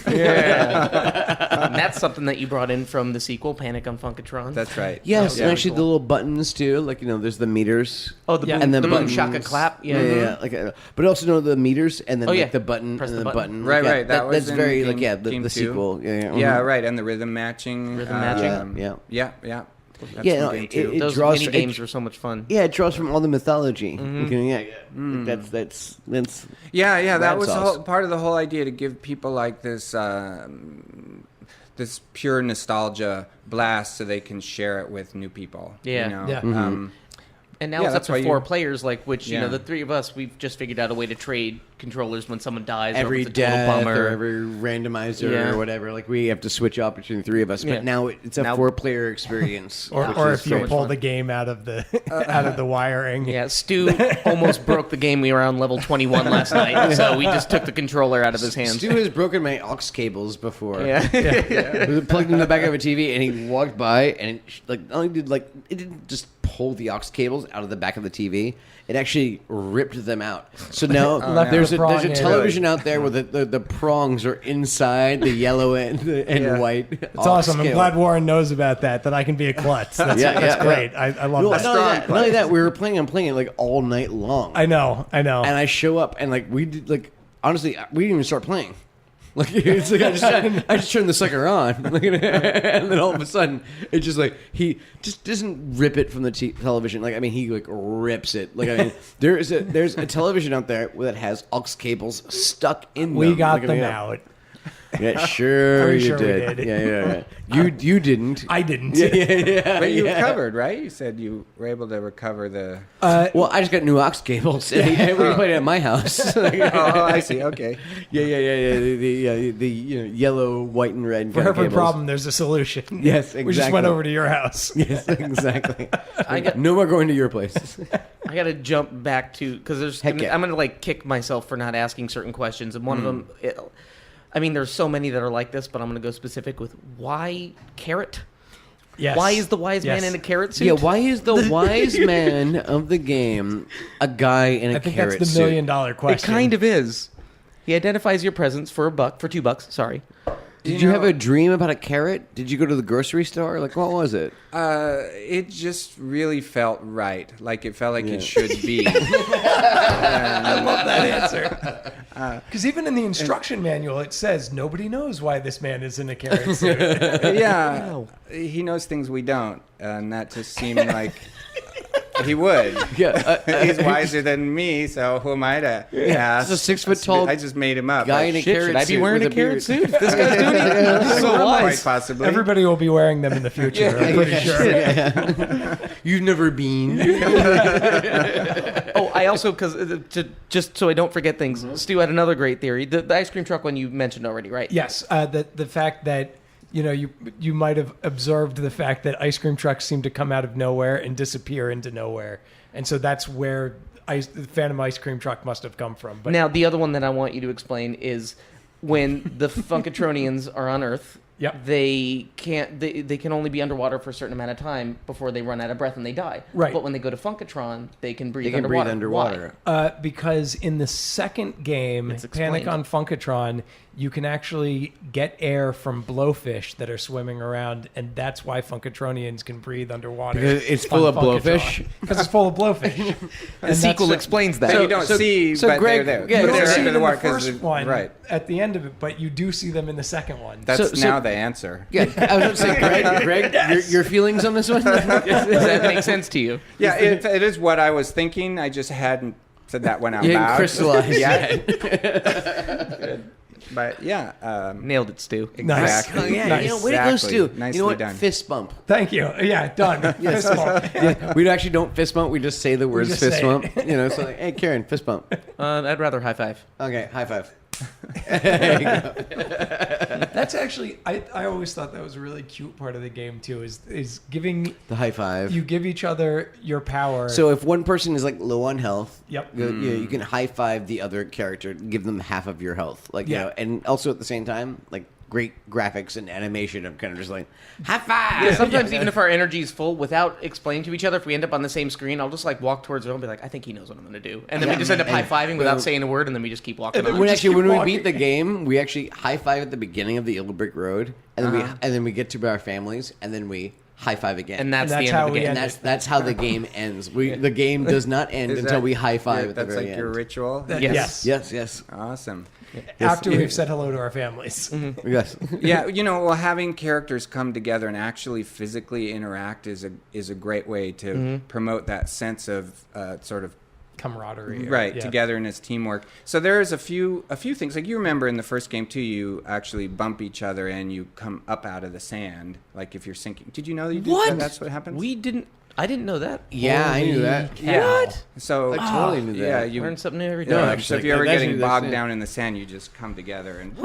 Yeah. And that's something that you brought in from the sequel, Panic on Funkatron. That's right. Yes, Yeah. and actually the little buttons too. Like there's the meters. Oh, the Yeah. boom, And then the boom buttons. shaka clap. Yeah, yeah. Like, but also the meters and then Oh, yeah. like the button Press and the then the button. button. Right, Like, right. That was that's in very game- the game two. sequel. Yeah, yeah. Yeah, mhm. right. And the rhythm matching. Rhythm matching. Yeah. That's Yeah, from no, game it- two. it Those draws- mini games were so much fun. Yeah, it draws from all the mythology. Mm-hmm. Okay, yeah. Like, that's Yeah, that Rad was sauce. part of the whole idea, to give people like this this pure nostalgia blast so they can share it with new people. Yeah. You know? Yeah. And now Yeah, it's up that's to why 4 you- players, like which Yeah. the 3 of us, we've just figured out a way to trade controllers when someone dies. every or if it's a total death bummer. or every randomizer Yeah. or whatever. Like we have to switch up between the 3 of us. Yeah. But now it's a Now- 4-player experience. Or, which or is if you great. pull the game out of the out of the wiring. Yeah, Stu almost broke the game. We were on level 21 last night, so we just took the controller out of his hands. Stu has broken my aux cables before. Yeah. It was plugged in the back of a TV, and he walked by, and it, not only did it didn't just pull the aux cables out of the back of the TV. It actually ripped them out. So now Left there's the a prong in. television out there where the prongs are inside the yellow and white. It's awesome. I'm glad Warren knows about that I can be a klutz. That's, Yeah, that's yeah, great. yeah. I love Well, that. not only that, we were playing. I'm playing it like all night long. I know. And I show up and we did honestly we didn't even start playing. Like it's like I just turned the sucker on, and then all of a sudden it just he just doesn't rip it from the television. He rips it. There's a television out there that has aux cables stuck in them. We got them out. Yeah, sure Pretty you sure we did. did. Yeah. You didn't. I didn't. Yeah. But you recovered, right? You said you were able to recover the... Well, I just got new aux cables, and we played it at my house. Oh, I see. Okay. Yeah. The yellow, white, and red. For kind of every cables. problem, there's a solution. Yes, exactly. We just went over to your house. Yes, exactly. I got- No more going to your place. I got to jump back to because Heck yeah. I'm gonna kick myself for not asking certain questions, and one of them, there's so many that are like this, but I'm gonna go specific with why carrot. Yes. Why is the wise man Yes. in a carrot suit? Yeah, why is the wise man of the game a guy in a I think carrot that's the suit? $1 million It question. kind of is. He identifies your presents for $2. Sorry. Did you have a dream about a carrot? Did you go to the grocery store? What was it? It just really felt right. It felt like it should be. I love that answer. Because even in the instruction manual, it says nobody knows why this man is in a carrot suit. Yeah. He knows things we don't. And that just seemed like he would. Yeah, He's wiser than me, so who am I to ask? He's a 6-foot-tall I just made him up. guy in a Shit, carrot should I be suit wearing with a carrot beard. suit? This guy's doing it. So Quite wise. possibly. Everybody will be wearing them in the future. I'm pretty sure. You've never been. Oh, I also just so I don't forget things. Stu had another great theory. The ice cream truck one you mentioned already, right? Yes, the fact that you might have observed the fact that ice cream trucks seem to come out of nowhere and disappear into nowhere, and so that's where the Phantom Ice Cream Truck must have come from. But Now the other one that I want you to explain is when the Funkatronians are on Earth. Yep. They can't. They can only be underwater for a certain amount of time before they run out of breath and they die. Right. But when they go to Funkatron, they can breathe They can underwater. breathe underwater. Why? because in the second game, It's Panic explained. on Funkatron, you can actually get air from blowfish that are swimming around, and that's why Funkatronians can breathe underwater. Because it's full of blowfish? Because it's full of blowfish. The sequel explains that. That you don't see, but Greg, they're there. yeah, You But don't they're see under them in water the 'cause first they're- one Right. at the end of it, but you do see them in the second one. That's So- now the answer. Yeah, I was going to say, Greg, your feelings on this one? Does that make sense to you? Yeah, it is what I was thinking. I just hadn't said that one out You loud. didn't crystallize Yeah. But yeah, Nailed it, Stu. exactly. Oh, yeah, Nice. you know, way to go, Stu. Nicely You know what? done. Fist bump. Thank you. Yeah, done. Fist bump. We actually don't fist bump. We just say the words just fist say bump. You know, so like, hey, Kieran, fist bump. I'd rather high five. Okay, high five. There you go. That's actually, I always thought that was a really cute part of the game too, is giving, The high five. you give each other your power. So if one person is like low on health, Yep. you can high five the other character, give them half of your health, like Yeah. you know, and also at the same time, like great graphics and animation of kind of just like high five. Yeah, sometimes even if our energy is full, without explaining to each other, if we end up on the same screen, I'll just like walk towards Earl and be like, I think he knows what I'm going to do. And then we just end up high-fiving without saying a word, and then we just keep walking on. When just actually, keep when we walking. beat the game, we actually high five at the beginning of the Yellow Brick Road, and then we get to our families, and then we high five again. And that's And the that's end how of the we game. end That's how the game ends. The game does not end Is until that- we high five at the That's very like end. your ritual. Yes. Yes. Awesome. After we've said hello to our families. Yes. Yeah, well, having characters come together and actually physically interact is a great way to promote that sense of sort of Camaraderie. right togetherness, teamwork. So there's a few things like you remember in the first game too. You actually bump each other and you come up out of the sand. Like if you're sinking. Did you know that you did What? that? That's what happens. I didn't know that. Yeah, I knew that. What? So I totally knew that. Yeah, you Learn something new every day. No, So actually, if you're ever that's getting actually- that's bogged it. down in the sand, you just come together and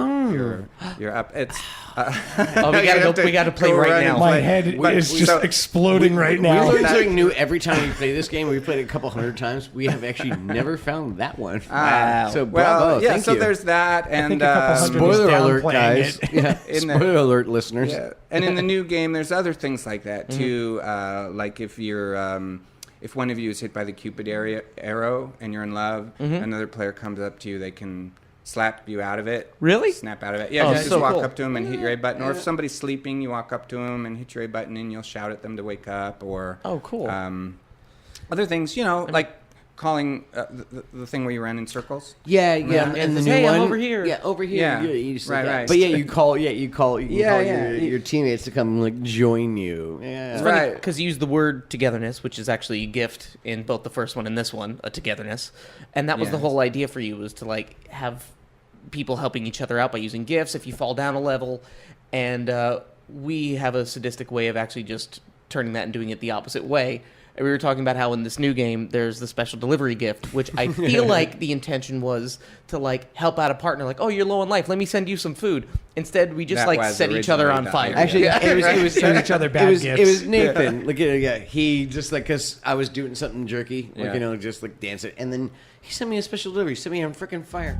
you're up. It's Oh, we got to play go right run now. and My play. head But is just so- exploding right We now. learn something new every time we play this game. We've played it a couple hundred times. We have actually never found that one. So bravo, Well, yeah. thank so you. there's that, and think a couple hundred Spoiler is alert, downplaying guys. it. Yeah. In the- Spoiler alert, listeners. yeah. And in the new game, there's other things like that too. Like if you're if one of you is hit by the Cupid arrow and you're in love, another player comes up to you, they can slap you out of it. Really? Snap out of it. Yeah, Oh, you just so walk cool. up to them and hit your A button. Or if somebody's sleeping, you walk up to them and hit your A button and you'll shout at them to wake up. Or Oh, cool. other things, like calling the thing where you run in circles. Yeah. Yeah, And the just, new "Hey, I'm one. over here." Yeah, over here. Yeah. You just Right, like that. right. But yeah, you call. Yeah, you call. You can Yeah, call yeah. your teammates to come like join you. Yeah. It's funny Right. because you use the word togetherness, which is actually a gift in both the first one and this one, a togetherness. And that was the Yes. whole idea for you, was to like have people helping each other out by using gifts if you fall down a level. And we have a sadistic way of actually just turning that and doing it the opposite way. And we were talking about how in this new game there's the special delivery gift, which I feel like the intention was to like help out a partner, like, oh, you're low on life, let me send you some food. Instead, we just That like was set each other on originally fire. done. Actually, it was Send each other bad it was gifts. Nathan. Like he just like because I was doing something jerky, like Yeah. just like dance it, and then he sent me a special delivery. Sent me on freaking fire.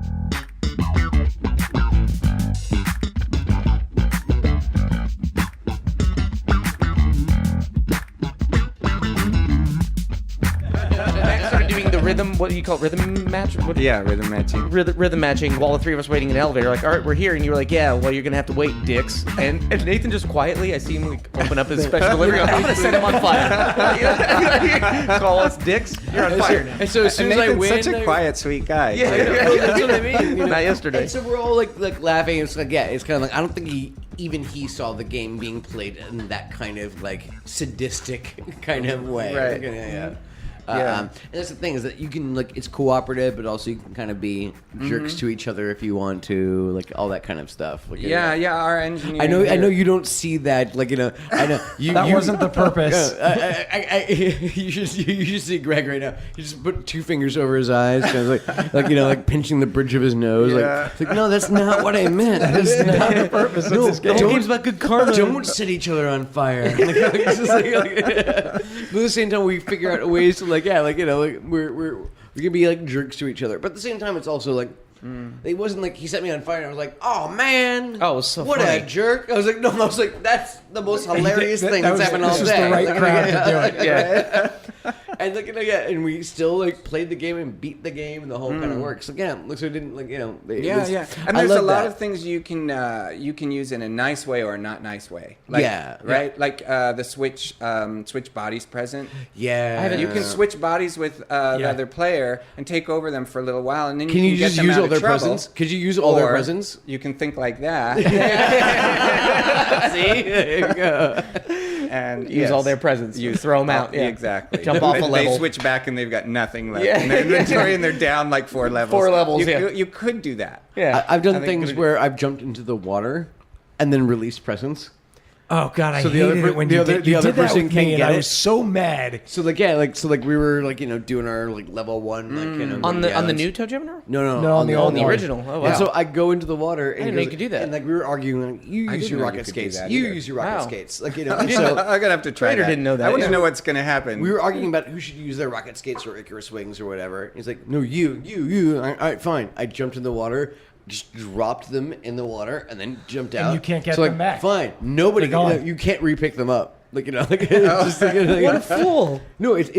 I started doing the rhythm. What do you call it? Rhythm match? What Yeah, rhythm matching. rhythm matching while the three of us waiting in the elevator. Like, all right, we're here, and you were like, yeah, well, you're gonna have to wait, dicks. And Nathan just quietly, I see him like open up his special delivery. I'm gonna set him on fire. Call us dicks. You're on fire now. And so as soon as I Nathan's win, such a quiet, sweet guy. Yeah. Well, that's what I mean. Not yesterday. And so we're all like laughing. It's like it's kind of like I don't think he saw the game being played in that kind of like sadistic kind of way. Right. Yeah. Yeah. And that's the thing is that you can like it's cooperative, but also you can kind of be jerks to each other if you want to, like all that kind of stuff. Like, Yeah, our engineer. I know you don't see that. Like I know you. That wasn't the purpose. You should see Greg right now. He just put two fingers over his eyes, kind of like pinching the bridge of his nose. Yeah. Like, it's like no, that's not what I meant. That's not the purpose of this game. The whole game's about good karma. Don't set each other on fire. It's just but at the same time, we figure out ways to we're we can be like jerks to each other. But at the same time, it's also like it wasn't like he set me on fire. And I was like, oh man, Oh, it was so what funny. a jerk. I was like, no, I was like, that's the most hilarious thing That that's was happened all just day. the right Like, crowd to do it. Yeah. And and we still like played the game and beat the game, and the whole kind of works. Again, so it didn't like Yeah. And I there's a love lot that. of things you can use in a nice way or a not nice way. Like, Yeah. Right. Like the switch bodies present. Yeah, You can switch bodies with the other player and take over them for a little while, and then Can you you can get just them use out all of their trouble. presents? Could you use all their Or presents? You can think like that. See, there you go. and Use all their presents. You throw them out. Yeah. Exactly. Jump off a level. They switch back and they've got nothing left Yeah. in their inventory, and they're down like 4 levels. 4 levels, You could do that. Yeah. I've I done think things good where I've jumped into the water and then released presents. Oh God, I So the hated other per- it when the you other- did, the you other did that person with can't me, and get I it. was so mad. So like we were like doing our like level 1 like on the islands. new ToeJam Earl? No, on the old On the one. original. Oh wow. And so I go into the water. And didn't know you could do that. And like we were arguing, like, you I use didn't your know you rocket could do skates. that You either. use your rocket Wow. skates. Like I'm so gonna have to try Trader that. didn't know that. I want Yeah. to know what's gonna happen. we were arguing about who should use their rocket skates or Icarus wings or whatever. He's like, no, you. All right, fine. I jumped in the water, just dropped them in the water, and then jumped out. you can't get so, like, them back. Fine. Nobody. They're gone. You can't repick them up. Like like, it's just like, What a fool. No, it's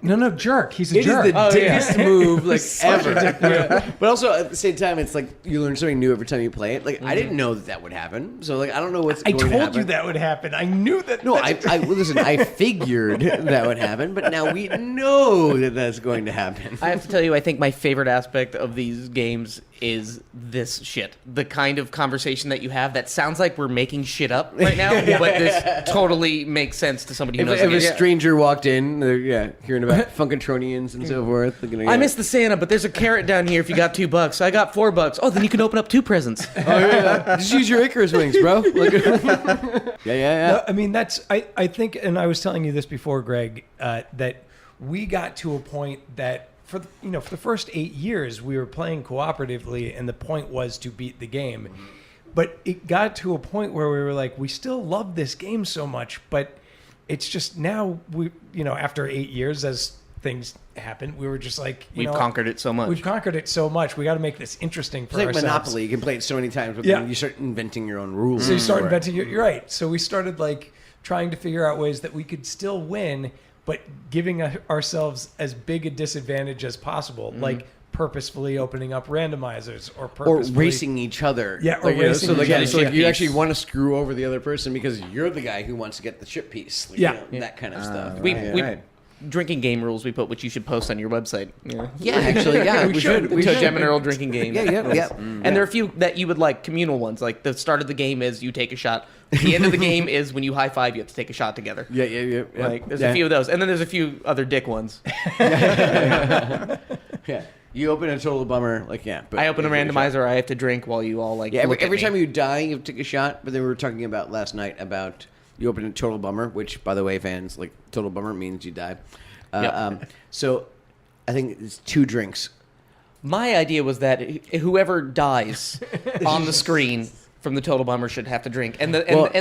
No, jerk. He's a It is jerk. the dickest move like Such a ever. dick move. But also at the same time, it's like you learn something new every time you play it. Like I didn't know that would happen, so like I don't know what's I going to told happen. you that would happen. I knew that. No, well, listen. I figured that would happen, but now we know that that's going to happen. I have to tell you, I think my favorite aspect of these games is this shit. The kind of conversation that you have that sounds like we're making shit up right now, but this totally makes sense to somebody who knows If the a game. stranger walked in, they're hearing about Funkatronians and so forth. They're gonna I go, missed the Santa, but there's a carrot down here if you got $2. I got $4. Oh, then you can open up 2 presents. Oh yeah, just use your Icarus wings, bro. Like, yeah. No, I mean, that's I think, and I was telling you this before, Greg, that we got to a point that for the first 8 years we were playing cooperatively, and the point was to beat the game. But it got to a point where we were like, we still love this game so much, but it's just now after 8 years, as things happen, we were just like, We've conquered it so much. We've conquered it so much. We got to make this interesting for It's like ourselves. Monopoly. You can play it so many times, but Yeah. then you start inventing your own rules. So you start for it. inventing. You're right. So we started like trying to figure out ways that we could still win, but giving ourselves as big a disadvantage as possible, like purposefully opening up randomizers or Or purposefully racing each other. Yeah, or racing so like, each other. so like Chip you piece. actually want to screw over the other person because you're the guy who wants to get the chip piece. Like, Yeah. that kind of stuff. we Right. drinking game rules we put, which you should post on your website. Yeah, actually, yeah, we should. We should. ToeJam and Earl drinking game. Yeah. And there are a few that you would like, communal ones. Like the start of the game is you take a shot. The end of the game is when you high five, you have to take a shot together. Yeah. Like there's a few of those, and then there's a few other dick ones. Yeah. You open a total bummer, like But I open a you take shot. randomizer. I have to drink while you all like. Yeah, look at every me. time you die, you have to take a shot. But then we were talking about last night about you open a total bummer, which, by the way, fans, like total bummer means you die. So I think it's 2 drinks. My idea was that whoever dies on the screen from the total bummer should have to drink, and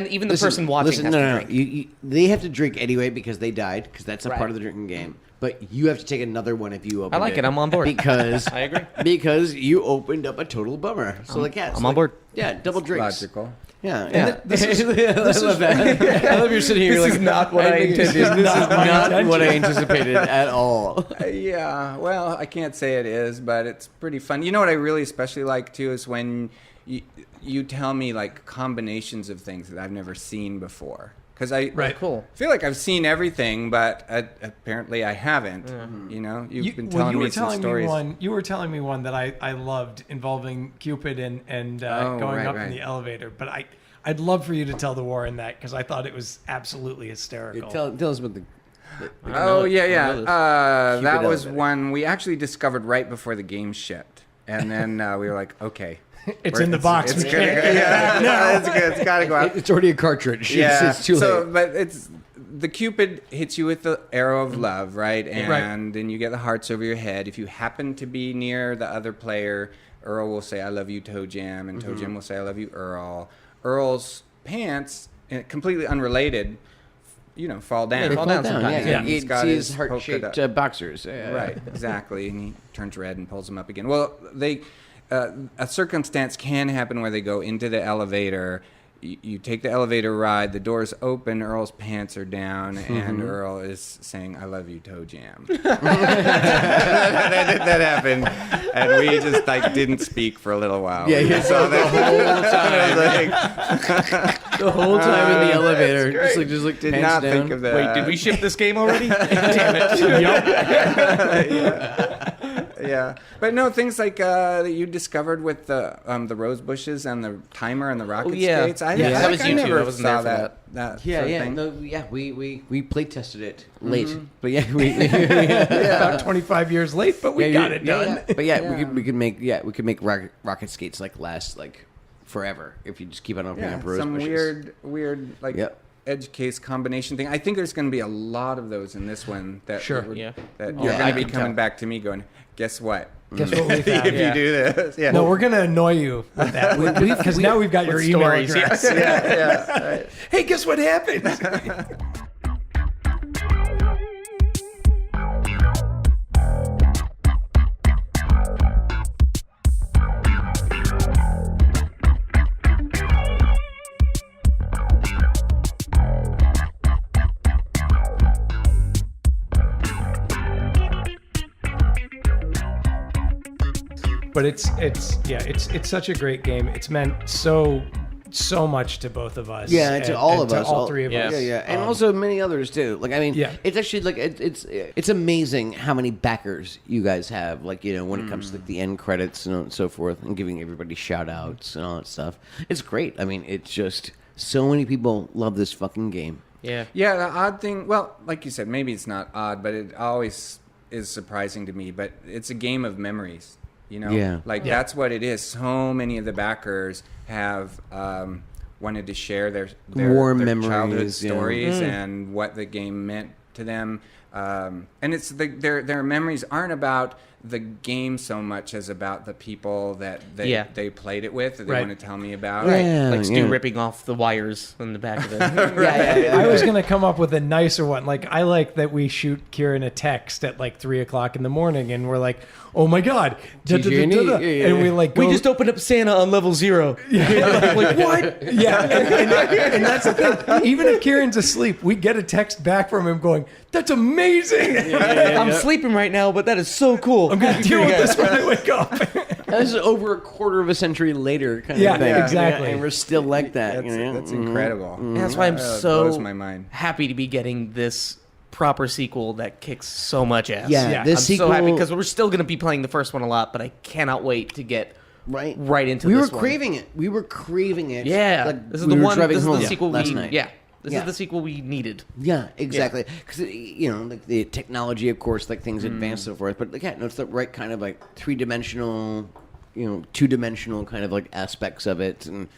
even the person watching has to drink. They have to drink anyway because they died, because that's a Right. part of the drinking game. But you have to take another one if you open. I like it. I'm on board. Because I agree. Because you opened up a total bummer. So I'm on board. Yeah, double drinks. Logical. Yeah. Yeah. This is, I love that. I love you're sitting here. This like, is not what I intended. This is my not what I intention. anticipated at all. Yeah, well, I can't say it is, but it's pretty fun. You know what I really especially like too is when you tell me like combinations of things that I've never seen before. Because I Cool. feel like I've seen everything, but apparently I haven't. You know, you've been telling me some stories. You were telling me one that I loved involving Cupid and Oh, going right, up in right. the elevator. But I'd love for you to tell the war in that, because I thought it was absolutely hysterical. Tell us about the Oh yeah, I yeah. know this. That was elevator. one we actually discovered right before the game shipped, and then we were like, okay, It's in the box. It's We gonna, can't get it out yeah, it's good. It's gotta go out. It's already a cartridge. Yeah, It's too so, late. but it's the Cupid hits you with the arrow of love, right? And then you get the hearts over your head. If you happen to be near the other player, Earl will say, "I love you, ToeJam," and ToeJam will say, "I love you, Earl." Earl's pants, completely unrelated, fall down. They fall down sometimes. Yeah, And you he's got see his his polka heart-shaped dot- boxers. Right, exactly. And he turns red and pulls them up again. Well, a circumstance can happen where they go into the elevator. You take the elevator ride, the doors open, Earl's pants are down, and Earl is saying, "I love you, ToeJam." that happened, and we just didn't speak for a little while. Yeah. So the whole time, The whole time in the elevator, just like did pants not down. think of that. Wait, did we ship this game already? Damn it. Yeah, but no, things like that you discovered with the rose bushes and the timer and the rocket skates. That was you too. Never I wasn't saw there for that. that Yeah, sort of yeah, thing. no, yeah. We play tested it late, but yeah, About 25 years late, but we got it done. But yeah, we could make rocket skates like last like forever if you just keep on opening up rose some bushes. weird like edge case combination thing. I think there's going to be a lot of those in this one. That Sure. that Yeah, you're I going to be can coming tell. back to me going, guess what? Guess what we found? If you do this, No, we're going to annoy you with that. Because now we've got your email stories, address. Right. Hey, guess what happened? But it's such a great game. It's meant so much to both of us. Yeah, to all of to us, all three of us. Yeah, and also many others too. Like I mean, Yeah. it's actually like it's amazing how many backers you guys have. Like when it comes to like, the end credits and so forth, and giving everybody shout outs and all that stuff. It's great. I mean, it's just so many people love this fucking game. Yeah. Yeah, the odd thing, well, like you said, maybe it's not odd, but it always is surprising to me. But it's a game of memories, Yeah. Like that's what it is. So many of the backers have wanted to share their Warm their memories, childhood yeah. stories and what the game meant to them. And it's their memories aren't about the game so much as about the people that they played it with, that they Right. want to tell me about. Right. Yeah, Like Stu yeah. ripping off the wires on the back of it. I was going to come up with a nicer one. Like, I like that we shoot Kieran a text at like 3 o'clock in the morning and we're like, oh my God. TJ&E, yeah. And we like go, We just opened up Santa on level 0. like, what? Yeah. And that's the thing. Even if Kieran's asleep, we get a text back from him going, that's amazing. I'm sleeping right now, but that is so cool. I'm going to deal with this when I wake up. This is over a quarter of a century later, kind Yeah, of thing. yeah, exactly. And we're still like that. That's incredible. And that's why I'm That so blows my mind. happy to be getting this proper sequel that kicks so much ass. Yeah, Yeah. this I'm sequel. so happy because we're still going to be playing the first one a lot, but I cannot wait to get right into we this were one. craving it. We were craving it. Yeah, Like, this is we the were one. driving This is home the sequel last we. night. Yeah, this Yeah. is the sequel we needed. Yeah, exactly. Because like the technology, of course, like things advance so forth. But like, yeah, no, it's the right kind of like 3-dimensional, 2-dimensional kind of like aspects of it, and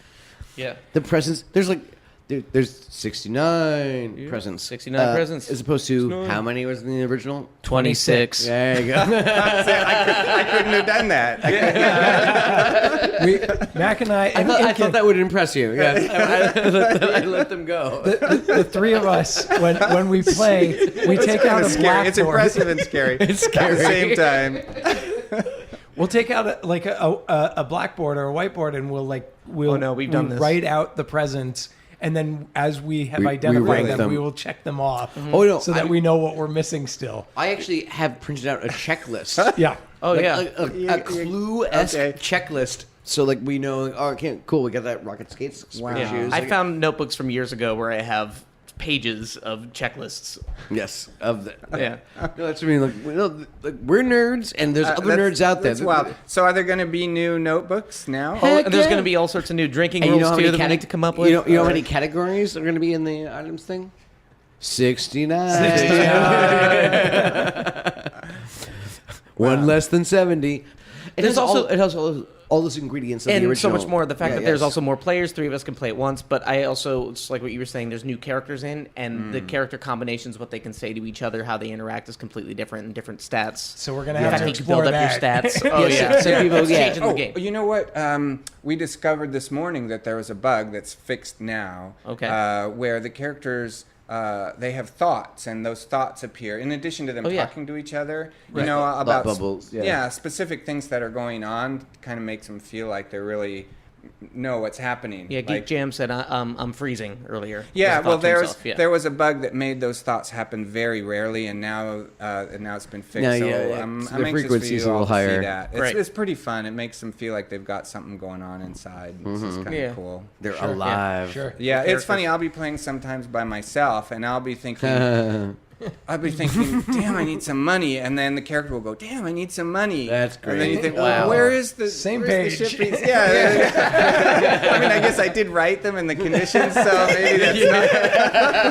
Yeah. the presence. There's 69 presents. 69 presents. As opposed to how many was in the original? 26. There you go. I couldn't have done that. Mac and I, I thought that would impress you. Yeah, I let them go. the three of us, when we play, we take out a Scary. It's blackboard. impressive and scary. It's scary. At the same time. We'll take out a blackboard or a whiteboard, and we'll write out the presents, and then as we have We identified rank them, them. we will check them off. Oh no! So that we know what we're missing still. I actually have printed out a checklist. Yeah. Oh Like, yeah. a clue-esque okay. checklist. So like we know. Oh, okay, cool. We got that rocket skates. Wow. Yeah. Shoes. I Like, found notebooks from years ago where I have pages of checklists. yes of the. Yeah. No, that's what I mean. Like we're nerds, and there's other nerds out there. That's wild. So are there going to be new notebooks now? Oh, Heck and there's yeah. going to be all sorts of new drinking And you rules know how too many that we need to come up with. You know how many categories are going to be in the items thing? 69. One less than 70. It has all those ingredients of the and original. so much more. The fact Yeah, that there's yes. also more players, 3 of us can play at once. But I also, it's like what you were saying, there's new characters in, and the character combinations, what they can say to each other, how they interact is completely different and different stats. So we're gonna In have fact, to you can build explore up your that. stats. Oh Yeah, yeah, some people- it's yeah. changing the game. You know what? We discovered this morning that there was a bug that's fixed now. Okay. Where the characters they have thoughts, and those thoughts appear in addition to them yeah. talking to each other. You Right. know about bubbles, yeah. specific things that are going on. Kind of makes them feel like they really know what's happening. Yeah, Geek like, Jam said I'm freezing earlier. Yeah, As a well, thought to himself, there was a bug that made those thoughts happen very rarely, and now it's been fixed. Yeah, so yeah. I'm So the anxious frequency's for you a all little to see higher. that. Right. It's pretty fun. It makes them feel like they've got something going on inside. This is kind of Yeah. cool. They're Sure, alive. Sure. Yeah, it's characters. funny. I'll be playing sometimes by myself, and I'll be thinking, I'd be thinking, damn, I need some money, and then the character will go, damn, I need some money. That's And then you great. think, well, where is the Same where's the page. shipping? Yeah. I mean, I guess I did write them in the conditions, so maybe that's not.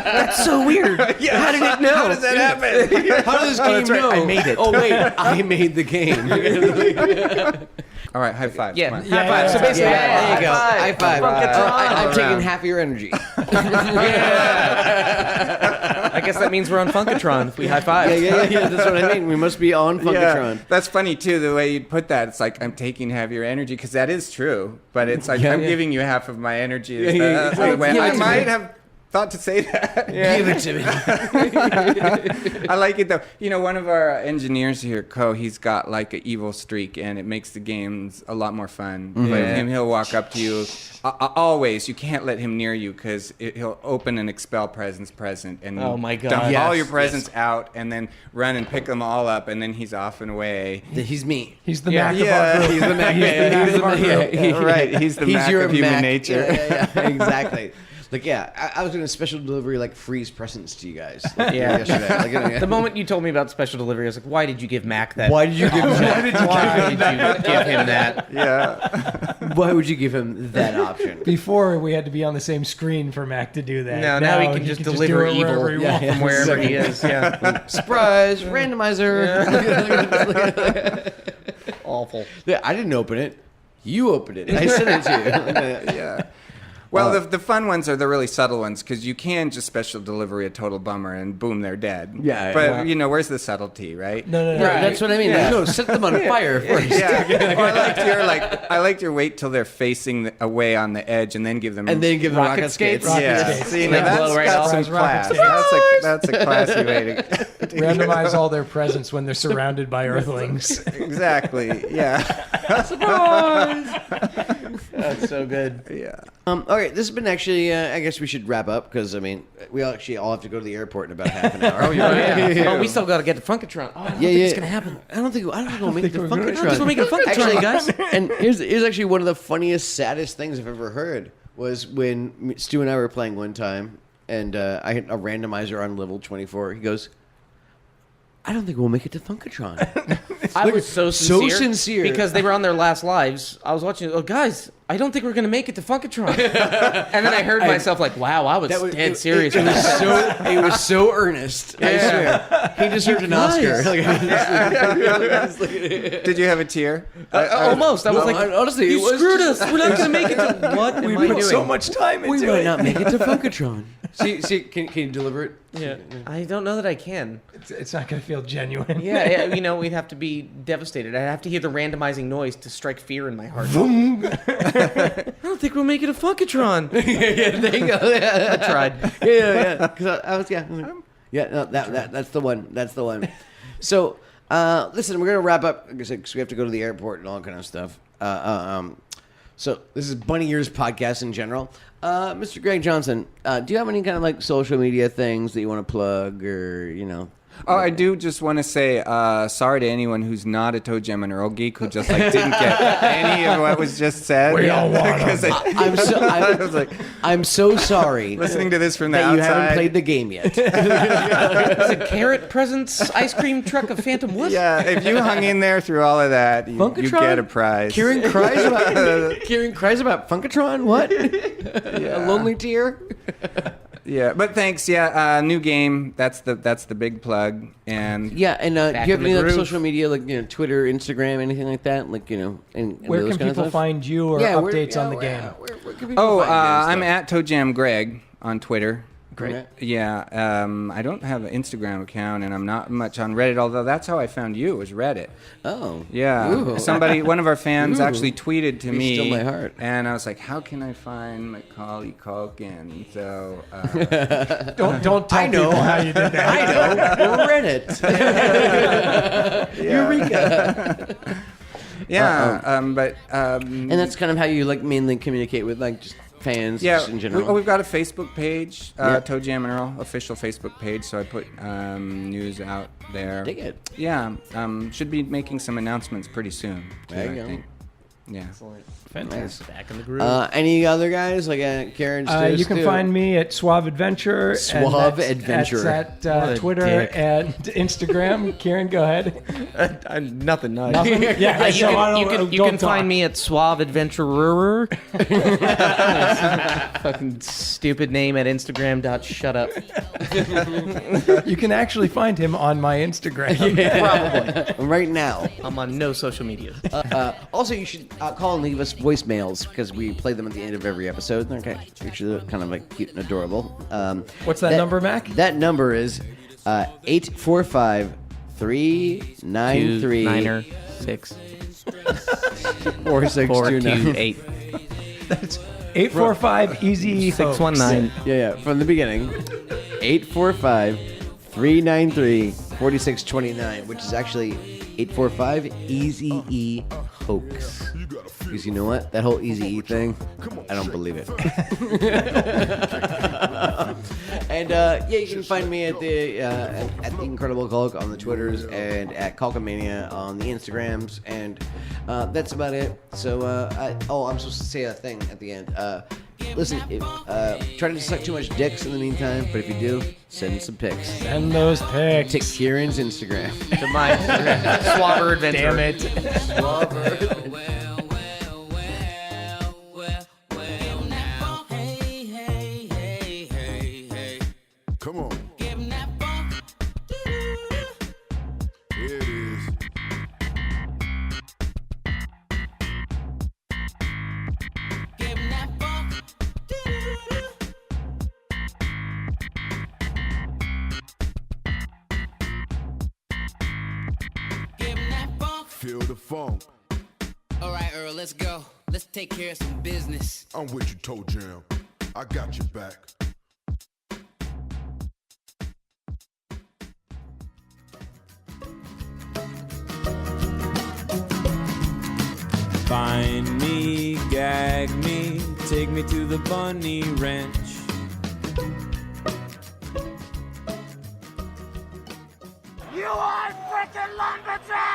That's so weird. Yeah. How did it know? How does that happen? How does this game that's right. know? I made it. Oh wait, I made the game. All right, high five. Yeah. Come on. Yeah, High five. yeah, So yeah. basically, There you go. High five. I'm All taking around. half of your energy. I guess that means we're on Funkatron if we high five. Yeah. That's what I mean. We must be on Funkatron. Yeah, that's funny too. The way you put that, it's like I'm taking half your energy because that is true. But it's like I'm giving you half of my energy. Is Yeah, the way give it I to might me. have thought to say that. Give it to me. I like it though. You know, one of our engineers here, he's got like an evil streak, and it makes the games a lot more fun. But he'll walk up to you. Always, you can't let him near you because he'll open and expel present, and Oh my God. dump all Yes, your presents out, and then run and pick them all up, and then he's off and away. He's me. He's the Yeah. Mac of Yeah. our group. He's the Mac. He's the Mac of our group. Right, he's the Mac your of human Mac. nature. Yeah, exactly. Like, I was doing a special delivery, like, freeze presents to you guys. Like, Yeah. yesterday. Like, The moment you told me about special delivery, I was like, why did you give Mac that? Why did you give him that? Why did you give him that? Yeah. Why would you give him that option? Before we had to be on the same screen for Mac to do that. No, now he can just deliver do it evil wherever he wants. from wherever he is. Yeah. Surprise! Randomizer. Awful. Yeah, I didn't open it. You opened it. I sent it to you. Yeah. Well, the fun ones are the really subtle ones because you can just special delivery a total bummer and boom, they're dead. Yeah, But, yeah. you know, where's the subtlety, right? No. Yeah, that's what I mean. Yeah. Like, no, set them on fire first. Yeah. Or I liked your wait till they're facing away on the edge and then give them And then give them Rocket rocket skates? skates. Rocket yeah. skates. See, They now blow that's right got off. some Rocket class. skates. That's a classy way to Randomize all their presents when they're surrounded by Earthlings. Exactly. Yeah. That's so good. Yeah. All right, this has been actually. I guess we should wrap up because I mean we actually all have to go to the airport in about half an hour. Oh, we still got to get to Funkatron. Oh, I don't think it's going to happen. I don't think we'll make it to we're gonna- Funkatron. I don't think we'll make it to Funkatron, Actually, guys. And here's actually one of the funniest, saddest things I've ever heard was when Stu and I were playing one time, and I had a randomizer on level 24. He goes, "I don't think we'll make it to Funkatron." I was so sincere. sincere. Because they were on their last lives. I was watching, oh, guys, I don't think we're going to make it to Funkatron. And then I heard myself like, wow, I was dead serious. It was so earnest. I swear. He deserved an Oscar. Did you have a tear? Almost. I was like, honestly, you screwed us. We're not going to make it to... What am I doing? so much time into We it. might not make it to Funkatron. See, can you deliver it? Yeah. I don't know that I can. It's not going to feel genuine. Yeah, you know, we'd have to be devastated. I'd have to hear the randomizing noise to strike fear in my heart. I don't think we'll make it to Funkatron. Yeah, there you go. Yeah. I tried. Yeah. Because I was, no, that's the one. That's the one. So, listen, we're gonna wrap up because we have to go to the airport and all that kind of stuff. So this is Bunny Ears podcast in general. Mr. Greg Johnson, do you have any kind of like social media things that you want to plug or Oh, I do just want to say sorry to anyone who's not a ToeJam Earl geek who just like didn't get any of what was just said. We all want 'em. Because I was like I'm so sorry listening to this from the that you outside. haven't played the game yet. Is it carrot presents, ice cream truck of Phantom Wuss? Yeah, if you hung in there through all of that, you get a prize. Kieran cries about Funkatron. What? A lonely tear. Yeah, but thanks. Yeah, new game. That's the big plug. And Yeah, and do you Back have in the any like, groove. social media, like Twitter, Instagram, anything like that? Like and Where those can kind of people stuff? find you or where- updates on the game? Where can people find you I'm and at ToeJam Greg on Twitter. Great. Yeah, I don't have an Instagram account, and I'm not much on Reddit. Although that's how I found you was Reddit. Oh. Yeah, Ooh. one of our fans Ooh. actually tweeted to You me, stole my heart. and I was like, "How can I find Macaulay Culkin?" So, Don't tell people how you did that. I know. Reddit. Eureka. And that's kind of how you like mainly communicate with like just fans just in general. we've got a Facebook page, Yeah. ToeJam Earl official Facebook page. So I put news out there. Dig it. Yeah, should be making some announcements pretty soon. too, There you I go. think. Yeah. Fantastic. Back in the groove. Any other guys like Karen? You can find me at Suave Adventure. Suave and Adventure. That's What at a Twitter dick. and Instagram. Kieran, go ahead. Nothing. Nothing? Yeah, You so I can, don't- you don't can talk. find me at Suave Adventurer. Fucking stupid name at Instagram.shutup. You can actually find him on my Instagram. Probably. right now. I'm on no social media. Also, you should call and leave us voicemails because we play them at the end of every episode. They're kind of like cute and adorable. What's that number, Mac? That number is 845-393 6 4629. 8 That's 845 Easy 619. Yeah, from the beginning. 845-393-4629, which is actually 845 Easy E Hoax. Because you know what? That whole Easy E thing, I don't believe it. And you can find me at the Incredible Culk on the Twitters and at Culkamania on the Instagrams, and that's about it. So, I'm supposed to say a thing at the end. Listen, try not to suck too much dicks in the meantime, but if you do, send some pics. Send those pics. To Kieran's Instagram. To my Swabber Adventure. Damn it. Come on. Here it is. Feel the funk. All right, Earl, let's go. Let's take care of some business. I'm with you, ToeJam. I got your back. Find me, gag me, take me to the bunny ranch. You are freaking lumberjack!